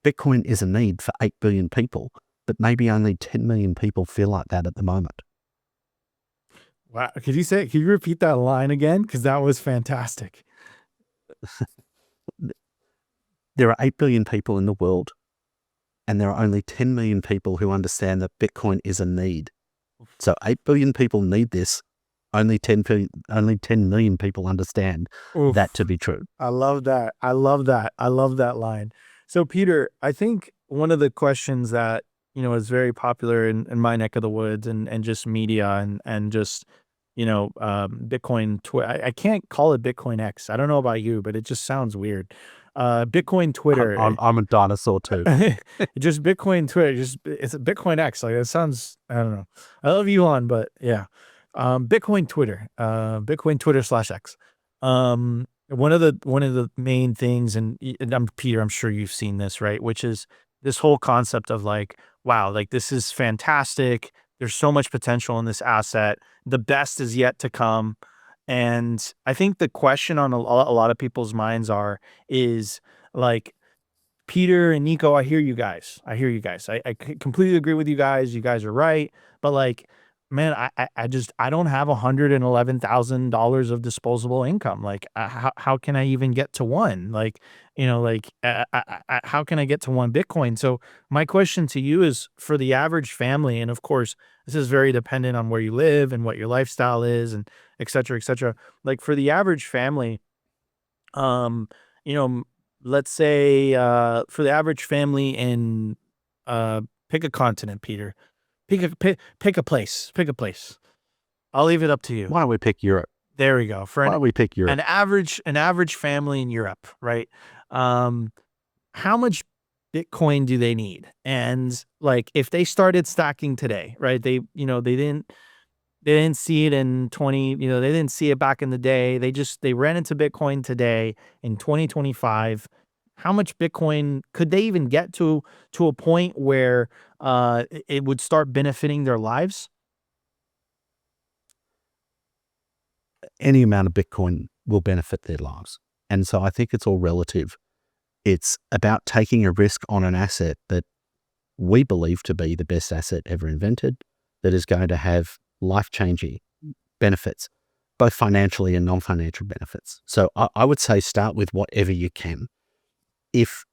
Bitcoin is a need for 8 billion people, but maybe only 10 million people feel like that at the moment. Wow. Could you repeat that line again? Because that was fantastic. There are 8 billion people in the world, and there are only 10 million people who understand that Bitcoin is a need. So 8 billion people need this. Only 10 million people understand that to be true. I love that. I love that line. So Peter, I think one of the questions that, is very popular in my neck of the woods and just media and just, Bitcoin, I can't call it Bitcoin X. I don't know about you, but it just sounds weird. Bitcoin Twitter. I'm a dinosaur too. Just Bitcoin Twitter. It's a Bitcoin X. Like, it sounds, I don't know. I love Elon, but yeah. Bitcoin Twitter, Bitcoin Twitter /X. One of the main things, and Peter, I'm sure you've seen this, right? Which is this whole concept of like, wow, like this is fantastic. There's so much potential in this asset. The best is yet to come. And I think the question on a lot of people's minds is like, Peter and Nico, I hear you guys. I completely agree with you guys. You guys are right. But like, man, I don't have $111,000 of disposable income. Like, how can I even get to one? Like, how can I get to one Bitcoin? So my question to you is, for the average family, and of course, this is very dependent on where you live and what your lifestyle is, and et cetera, et cetera. Like, for the average family, let's say, for the average family in, pick a continent, Peter. Pick a place. I'll leave it up to you. Why don't we pick Europe? There we go. Why don't we pick Europe? An average family in Europe, right? How much Bitcoin do they need? And like, if they started stacking today, right? They didn't see it in they didn't see it back in the day. They ran into Bitcoin today in 2025. How much Bitcoin could they even get to a point where it would start benefiting their lives? Any amount of Bitcoin will benefit their lives. And so I think it's all relative. It's about taking a risk on an asset that we believe to be the best asset ever invented, that is going to have life-changing benefits, both financially and non-financial benefits. So I would say start with whatever you can. If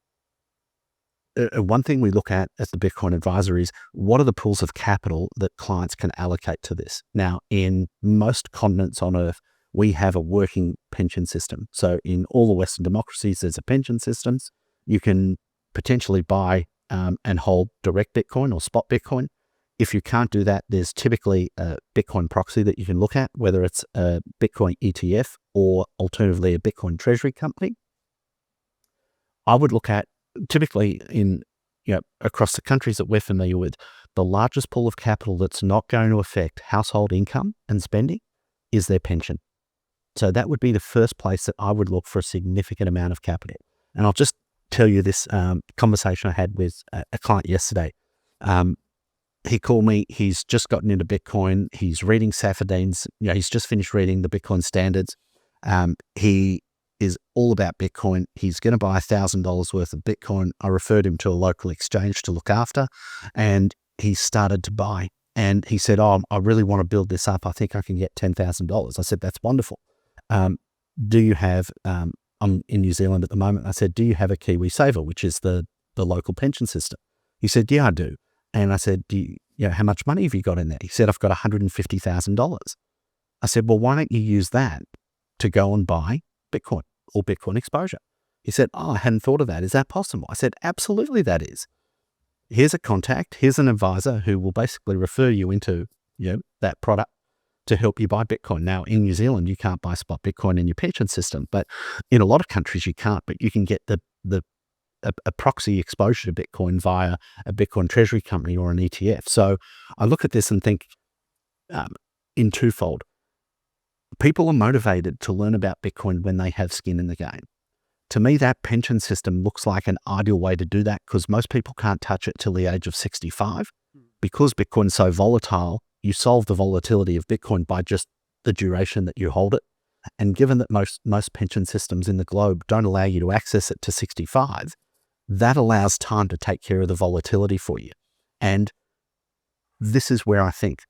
one thing we look at as the Bitcoin advisor is, what are the pools of capital that clients can allocate to this? Now, in most continents on Earth, we have a working pension system. So in all the Western democracies, there's a pension system. You can potentially buy and hold direct Bitcoin or spot Bitcoin. If you can't do that, there's typically a Bitcoin proxy that you can look at, whether it's a Bitcoin ETF or alternatively a Bitcoin Treasury company. I would look at, typically across the countries that we're familiar with, the largest pool of capital that's not going to affect household income and spending is their pension. So that would be the first place that I would look for a significant amount of capital. And I'll just tell you this conversation I had with a client yesterday. He called me. He's just gotten into Bitcoin. He's reading Safadin's. He's just finished reading the Bitcoin standards. He is all about Bitcoin. He's going to buy $1,000 worth of Bitcoin. I referred him to a local exchange to look after, and he started to buy. And he said, "Oh, I really want to build this up. I think I can get $10,000." I said, "That's wonderful. Do you have?" I'm in New Zealand at the moment. I said, "Do you have a Kiwi Saver, which is the local pension system?" He said, "Yeah, I do." And I said, how much money have you got in there?" He said, "I've got $150,000. I said, "Well, why don't you use that to go and buy Bitcoin or Bitcoin exposure?" He said, "Oh, I hadn't thought of that. Is that possible?" I said, "Absolutely, that is. Here's a contact. Here's an advisor who will basically refer you into that product to help you buy Bitcoin." Now, in New Zealand, you can't buy spot Bitcoin in your pension system, but in a lot of countries you can't. But you can get a proxy exposure to Bitcoin via a Bitcoin Treasury company or an ETF. So I look at this and think in twofold. People are motivated to learn about Bitcoin when they have skin in the game. To me, that pension system looks like an ideal way to do that, because most people can't touch it till the age of 65. Because Bitcoin's so volatile, you solve the volatility of Bitcoin by just the duration that you hold it. And given that most pension systems in the globe don't allow you to access it to 65, that allows time to take care of the volatility for you. And this is where I think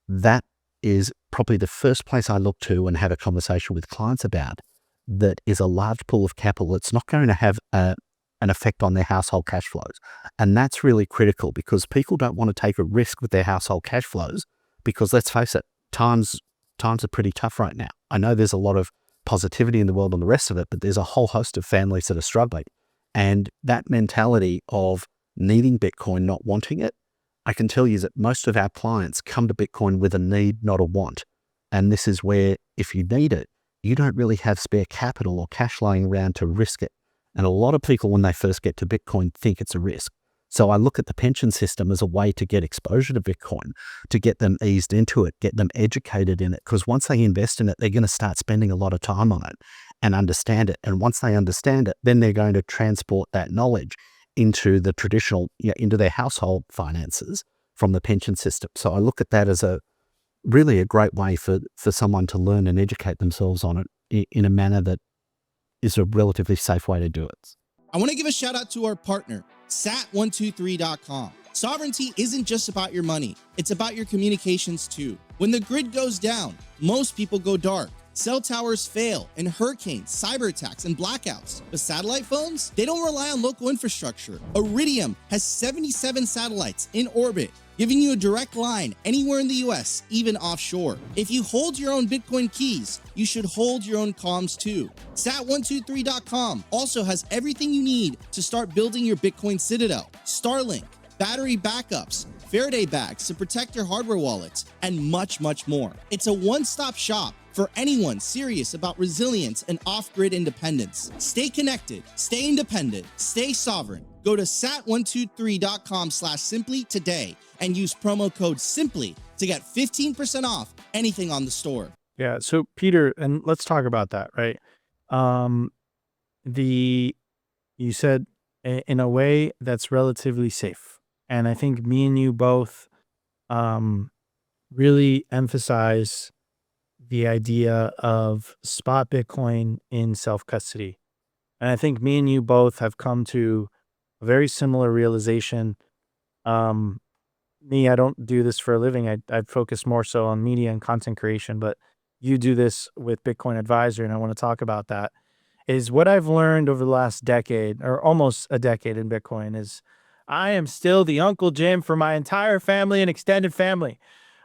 that is probably the first place I look to and have a conversation with clients about, that is a large pool of capital that's not going to have an effect on their household cash flows. And that's really critical, because people don't want to take a risk with their household cash flows, because let's face it, times are pretty tough right now. I know there's a lot of positivity in the world and the rest of it, but there's a whole host of families that are struggling. And that mentality of needing Bitcoin, not wanting it, I can tell you that most of our clients come to Bitcoin with a need, not a want. And this is where, if you need it, you don't really have spare capital or cash lying around to risk it. And a lot of people, when they first get to Bitcoin, think it's a risk. So I look at the pension system as a way to get exposure to Bitcoin, to get them eased into it, get them educated in it. Because once they invest in it, they're going to start spending a lot of time on it and understand it. And once they understand it, then they're going to transport that knowledge into the traditional, into their household finances from the pension system. So I look at that as really a great way for someone to learn and educate themselves on it in a manner that is a relatively safe way to do it. I want to give a shout out to our partner, sat123.com. Sovereignty isn't just about your money. It's about your communications too. When the grid goes down, most people go dark. Cell towers fail in hurricanes, cyber attacks, and blackouts. But satellite phones, they don't rely on local infrastructure. Iridium has 77 satellites in orbit, giving you a direct line anywhere in the US, even offshore. If you hold your own Bitcoin keys, you should hold your own comms too. Sat123.com also has everything you need to start building your Bitcoin citadel. Starlink, battery backups, Faraday bags to protect your hardware wallets, and much, much more. It's a one-stop shop for anyone serious about resilience and off-grid independence. Stay connected, stay independent, stay sovereign. Go to sat123.com/simply today and use promo code SIMPLY to get 15% off anything on the store. Yeah. So Peter, and let's talk about that, right? You said in a way that's relatively safe. And I think me and you both really emphasize the idea of spot Bitcoin in self-custody. And I think me and you both have come to a very similar realization. Me, I don't do this for a living. I focus more so on media and content creation, but you do this with Bitcoin Advisor, and I want to talk about that. Is what I've learned over the last decade, or almost a decade in Bitcoin, is I am still the Uncle Jim for my entire family and extended family.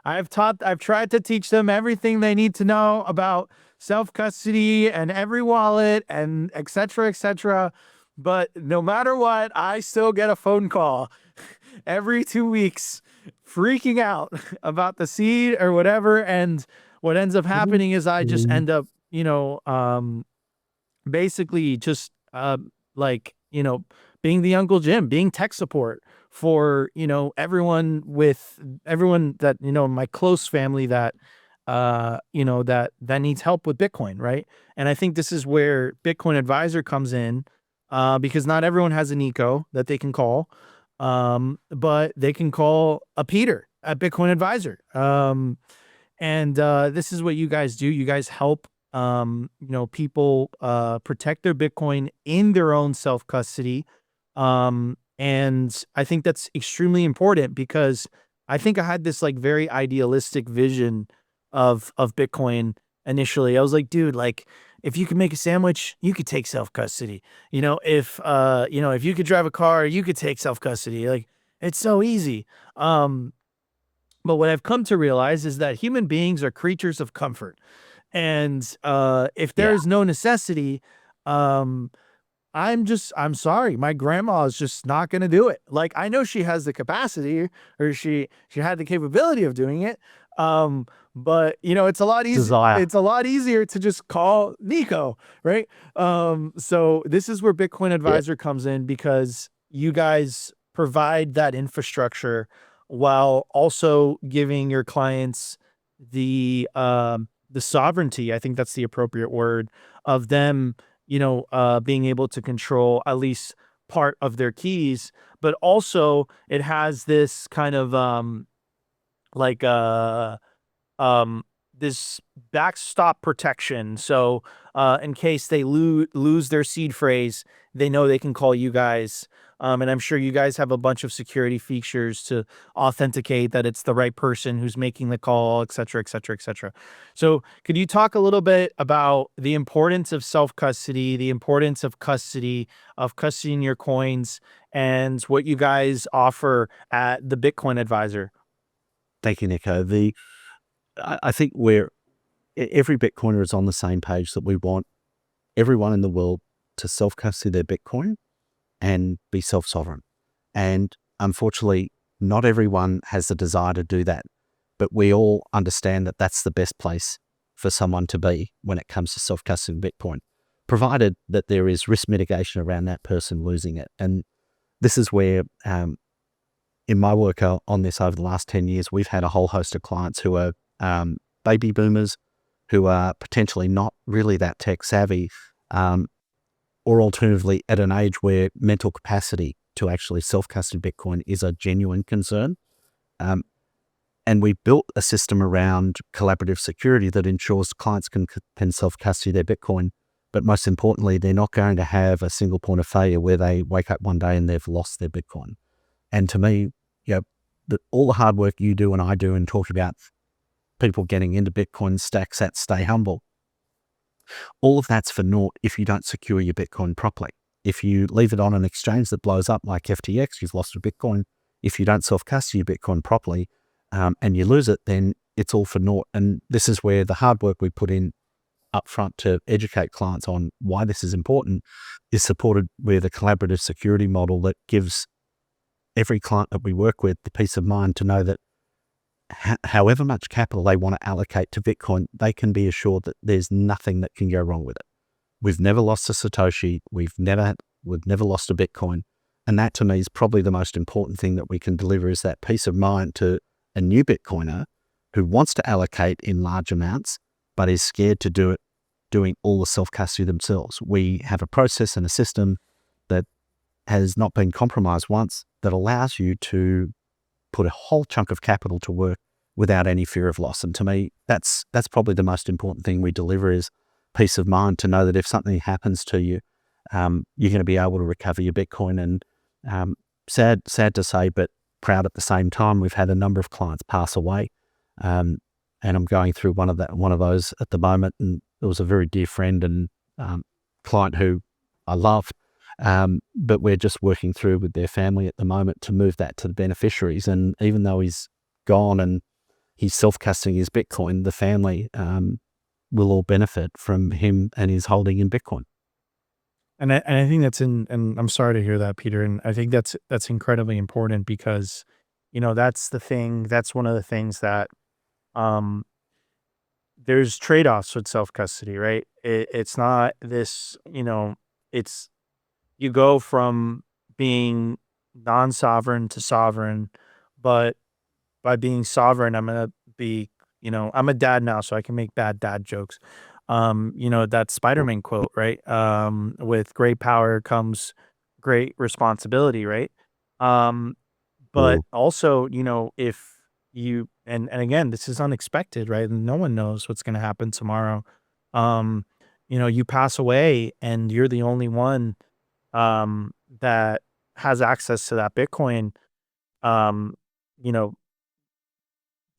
I've tried to teach them everything they need to know about self-custody and every wallet and et cetera, but no matter what, I still get a phone call every 2 weeks freaking out about the seed or whatever. And what ends up happening is I just end up, basically just being the Uncle Jim, being tech support for, everyone that, my close family that that needs help with Bitcoin, right? And I think this is where Bitcoin Advisor comes in, because not everyone has an eco that they can call, but they can call a Peter at Bitcoin Advisor. And this is what you guys do. You guys help people protect their Bitcoin in their own self-custody. And I think that's extremely important, because I think I had this like very idealistic vision of Bitcoin initially. I was like, dude, like if you could make a sandwich, you could take self-custody. If you could drive a car, you could take self-custody. Like it's so easy. But what I've come to realize is that human beings are creatures of comfort. And if there Yeah. is no necessity, I'm sorry, my grandma is just not going to do it. Like I know she has the capacity, or she had the capability of doing it. But it's a lot easier. Desire. It's a lot easier to just call Nico, right? So this is where Bitcoin Advisor comes in, because you guys provide that infrastructure while also giving your clients the sovereignty. I think that's the appropriate word, of them, being able to control at least part of their keys. But also it has this kind of like this backstop protection. So in case they lose their seed phrase, they know they can call you guys. And I'm sure you guys have a bunch of security features to authenticate that it's the right person who's making the call, et cetera, et cetera, et cetera. So could you talk a little bit about the importance of self-custody, the importance of custody, of custodying your coins, and what you guys offer at the Bitcoin Advisor? Thank you, Nico. I think every Bitcoiner is on the same page, that we want everyone in the world to self-custody their Bitcoin and be self-sovereign. And unfortunately, not everyone has the desire to do that, but we all understand that that's the best place for someone to be when it comes to self-custodying Bitcoin, provided that there is risk mitigation around that person losing it. And this is where, in my work on this over the last 10 years, we've had a whole host of clients who are baby boomers, who are potentially not really that tech savvy, or alternatively at an age where mental capacity to actually self-custody Bitcoin is a genuine concern. And we built a system around collaborative security that ensures clients can self-custody their Bitcoin, but most importantly, they're not going to have a single point of failure where they wake up one day and they've lost their Bitcoin. And to me, all the hard work you do and I do in talking about people getting into Bitcoin, stacks that stay humble, all of that's for naught if you don't secure your Bitcoin properly. If you leave it on an exchange that blows up like FTX, you've lost your Bitcoin. If you don't self-custody your Bitcoin properly, and you lose it, then it's all for naught. And this is where the hard work we put in upfront to educate clients on why this is important is supported with a collaborative security model that gives every client that we work with the peace of mind to know that however much capital they want to allocate to Bitcoin, they can be assured that there's nothing that can go wrong with it. We've never lost a Satoshi. We've never lost a Bitcoin. And that to me is probably the most important thing that we can deliver, is that peace of mind to a new Bitcoiner who wants to allocate in large amounts, but is scared to do it, doing all the self-custody themselves. We have a process and a system that has not been compromised once, that allows you to put a whole chunk of capital to work without any fear of loss. And to me, that's probably the most important thing we deliver, is peace of mind to know that if something happens to you, you're going to be able to recover your Bitcoin. And sad to say, but proud at the same time, we've had a number of clients pass away. And I'm going through one of those at the moment. And it was a very dear friend and client who I love. But we're just working through with their family at the moment to move that to the beneficiaries. And even though he's gone and he's self-custodying his Bitcoin, the family will all benefit from him and his holding in Bitcoin. And I think and I'm sorry to hear that, Peter. And I think that's incredibly important, because, that's one of the things that, there's trade-offs with self-custody, right? It's not this, it's, you go from being non-sovereign to sovereign, but by being sovereign, I'm going to be, I'm a dad now, so I can make bad dad jokes. That Spider-Man quote, right? With great power comes great responsibility, right? Um, but also, if and again, this is unexpected, right? And no one knows what's going to happen tomorrow. Um, you pass away and you're the only one that has access to that Bitcoin. Um, you know,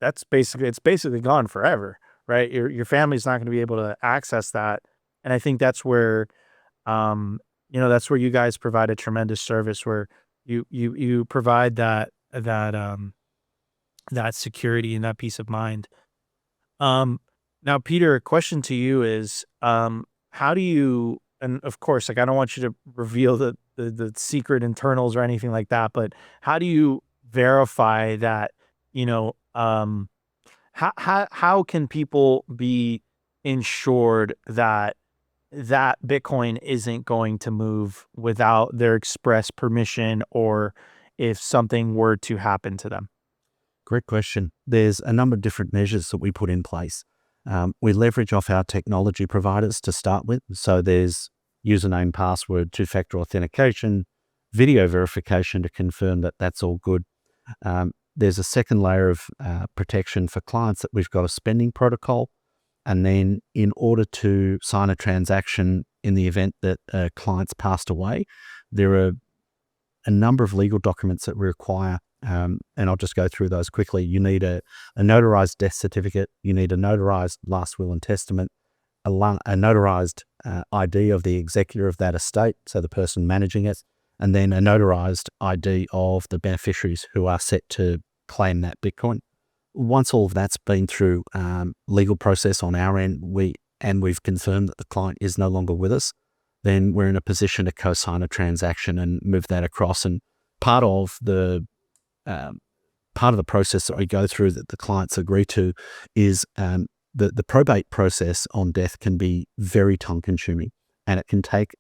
it's basically gone forever, right? Your family's not going to be able to access that. And I think that's where you guys provide a tremendous service where you provide that security and that peace of mind. Now, Peter, a question to you is, how do you, and of course, like, I don't want you to reveal the secret internals or anything like that, but how do you verify that, how can people be ensured that Bitcoin isn't going to move without their express permission, or if something were to happen to them? Great question. There's a number of different measures that we put in place. We leverage off our technology providers to start with. So there's username, password, two-factor authentication, video verification to confirm that that's all good. There's a second layer of protection for clients that we've got a spending protocol. And then in order to sign a transaction in the event that a client's passed away, there are a number of legal documents that we require. And I'll just go through those quickly. You need a notarized death certificate. You need a notarized last will and testament, a notarized ID of the executor of that estate, so the person managing it, and then a notarized ID of the beneficiaries who are set to claim that Bitcoin. Once all of that's been through legal process on our end, we've confirmed that the client is no longer with us, then we're in a position to co-sign a transaction and move that across. And part of the process that we go through that the clients agree to is the probate process on death can be very time consuming, and it can take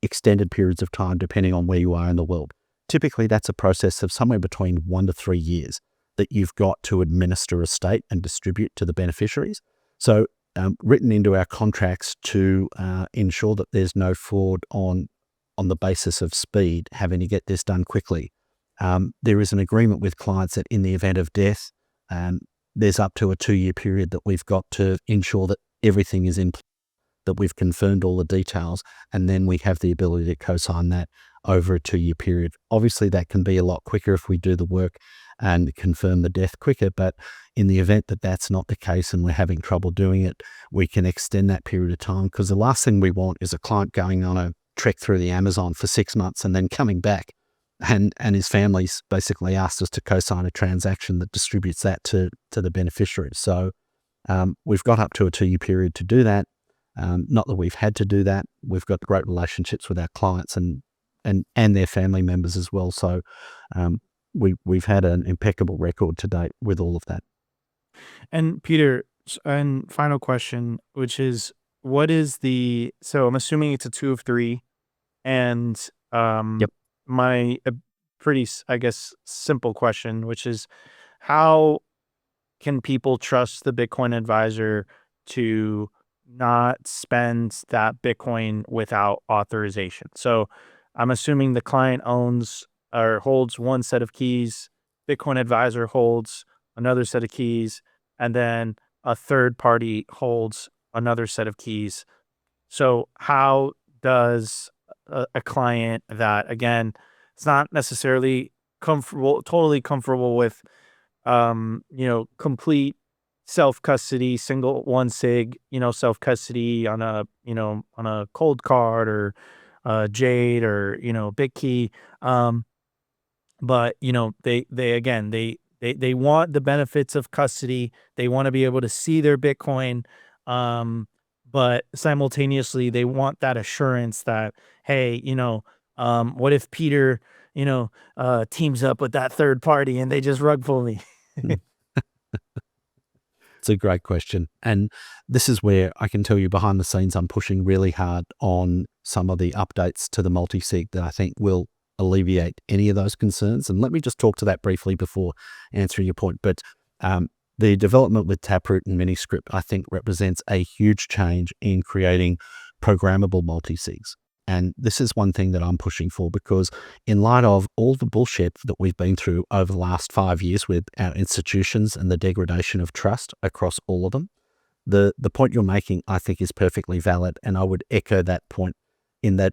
extended periods of time depending on where you are in the world. Typically, that's a process of somewhere between 1 to 3 years that you've got to administer a estate and distribute to the beneficiaries. So written into our contracts to ensure that there's no fraud on the basis of speed, having to get this done quickly. There is an agreement with clients that in the event of death, there's up to a 2-year period that we've got to ensure that everything is in place, that we've confirmed all the details, and then we have the ability to co-sign that over a 2-year period. Obviously, that can be a lot quicker if we do the work and confirm the death quicker, but in the event that that's not the case and we're having trouble doing it, we can extend that period of time, because the last thing we want is a client going on a trek through the Amazon for 6 months and then coming back and his family's basically asked us to co-sign a transaction that distributes that to the beneficiaries. So we've got up to a 2-year period to do that. Not that we've had to do that. We've got great relationships with our clients and their family members as well. So we've had an impeccable record to date with all of that. And Peter, and final question, which is, so I'm assuming it's a 2 of 3, and Yep. my pretty, I guess, simple question, which is, how can people trust the Bitcoin advisor to not spend that Bitcoin without authorization? So I'm assuming the client owns or holds one set of keys, Bitcoin advisor holds another set of keys, and then a third party holds another set of keys. So how does a client that, again, it's not necessarily totally comfortable with, complete self-custody, single 1-sig, self-custody on a cold card or Jade or, BitKey. But, they want the benefits of custody. They want to be able to see their Bitcoin. But simultaneously they want that assurance that, hey, what if Peter, teams up with that third party and they just rug pull me? It's a great question. And this is where I can tell you behind the scenes, I'm pushing really hard on some of the updates to the multi-sig that I think will alleviate any of those concerns. And let me just talk to that briefly before answering your point. But the development with Taproot and Miniscript, I think, represents a huge change in creating programmable multi-sigs. And this is one thing that I'm pushing for, because in light of all the bullshit that we've been through over the last 5 years with our institutions and the degradation of trust across all of them, the point you're making, I think, is perfectly valid. And I would echo that point in that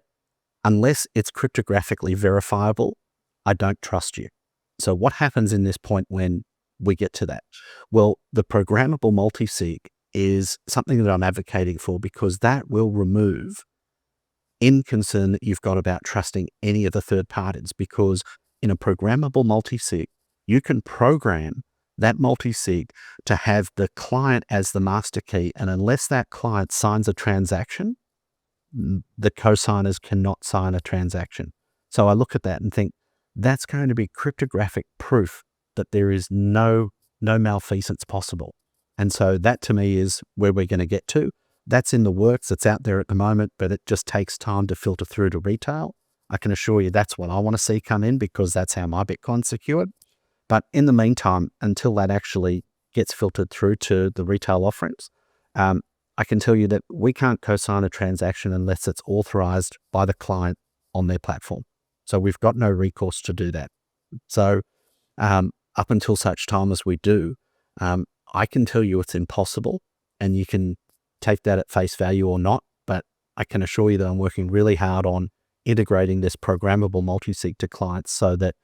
unless it's cryptographically verifiable, I don't trust you. So what happens in this point when we get to that? Well, the programmable multi-sig is something that I'm advocating for, because that will remove any concern that you've got about trusting any of the third parties, because in a programmable multi-sig, you can program that multi-sig to have the client as the master key. And unless that client signs a transaction, the co-signers cannot sign a transaction. So I look at that and think that's going to be cryptographic proof that there is no malfeasance possible. And so that to me is where we're going to get to. That's in the works. It's out there at the moment, but it just takes time to filter through to retail. I can assure you that's what I want to see come in, because that's how my Bitcoin's secured. But in the meantime, until that actually gets filtered through to the retail offerings, I can tell you that we can't co-sign a transaction unless it's authorized by the client on their platform. So we've got no recourse to do that. So up until such time as we do, I can tell you it's impossible, and you can take that at face value or not, but I can assure you that I'm working really hard on integrating this programmable multi-sig to clients so that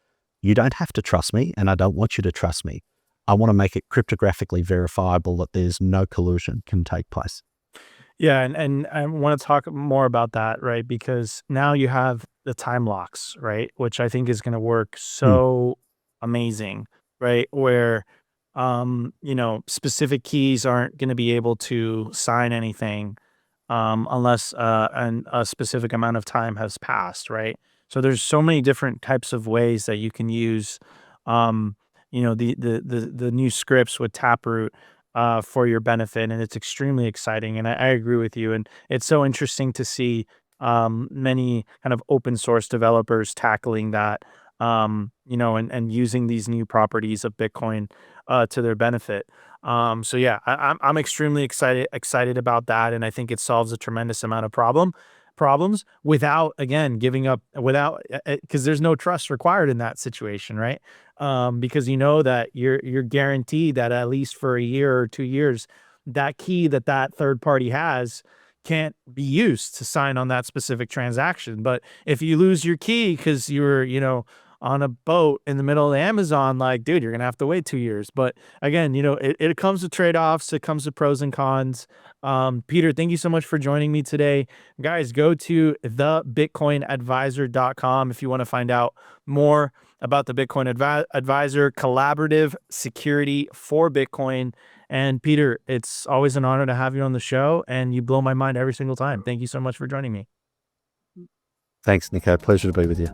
you don't have to trust me, and I don't want you to trust me. I want to make it cryptographically verifiable that there's no collusion can take place. Yeah, and I want to talk more about that, right? Because now you have the time locks, right? Which I think is going to work so amazing, right? Where specific keys aren't going to be able to sign anything unless a specific amount of time has passed, right? So there's so many different types of ways that you can use, the new scripts with Taproot for your benefit, and it's extremely exciting. And I agree with you, and it's so interesting to see many kind of open source developers tackling that, and using these new properties of Bitcoin to their benefit. So yeah, I'm extremely excited about that, and I think it solves a tremendous amount of problems without, again, giving up, because there's no trust required in that situation, right? Because you know that you're guaranteed that at least for a year or 2 years, that key that third party has can't be used to sign on that specific transaction. But if you lose your key because you're, on a boat in the middle of the Amazon, like, dude, you're going to have to wait 2 years. But again, it comes with trade-offs. It comes with pros and cons. Peter, thank you so much for joining me today. Guys, go to thebitcoinadvisor.com if you want to find out more about the Bitcoin Advisor, collaborative security for Bitcoin. And Peter, it's always an honor to have you on the show, and you blow my mind every single time. Thank you so much for joining me. Thanks, Nico. Pleasure to be with you.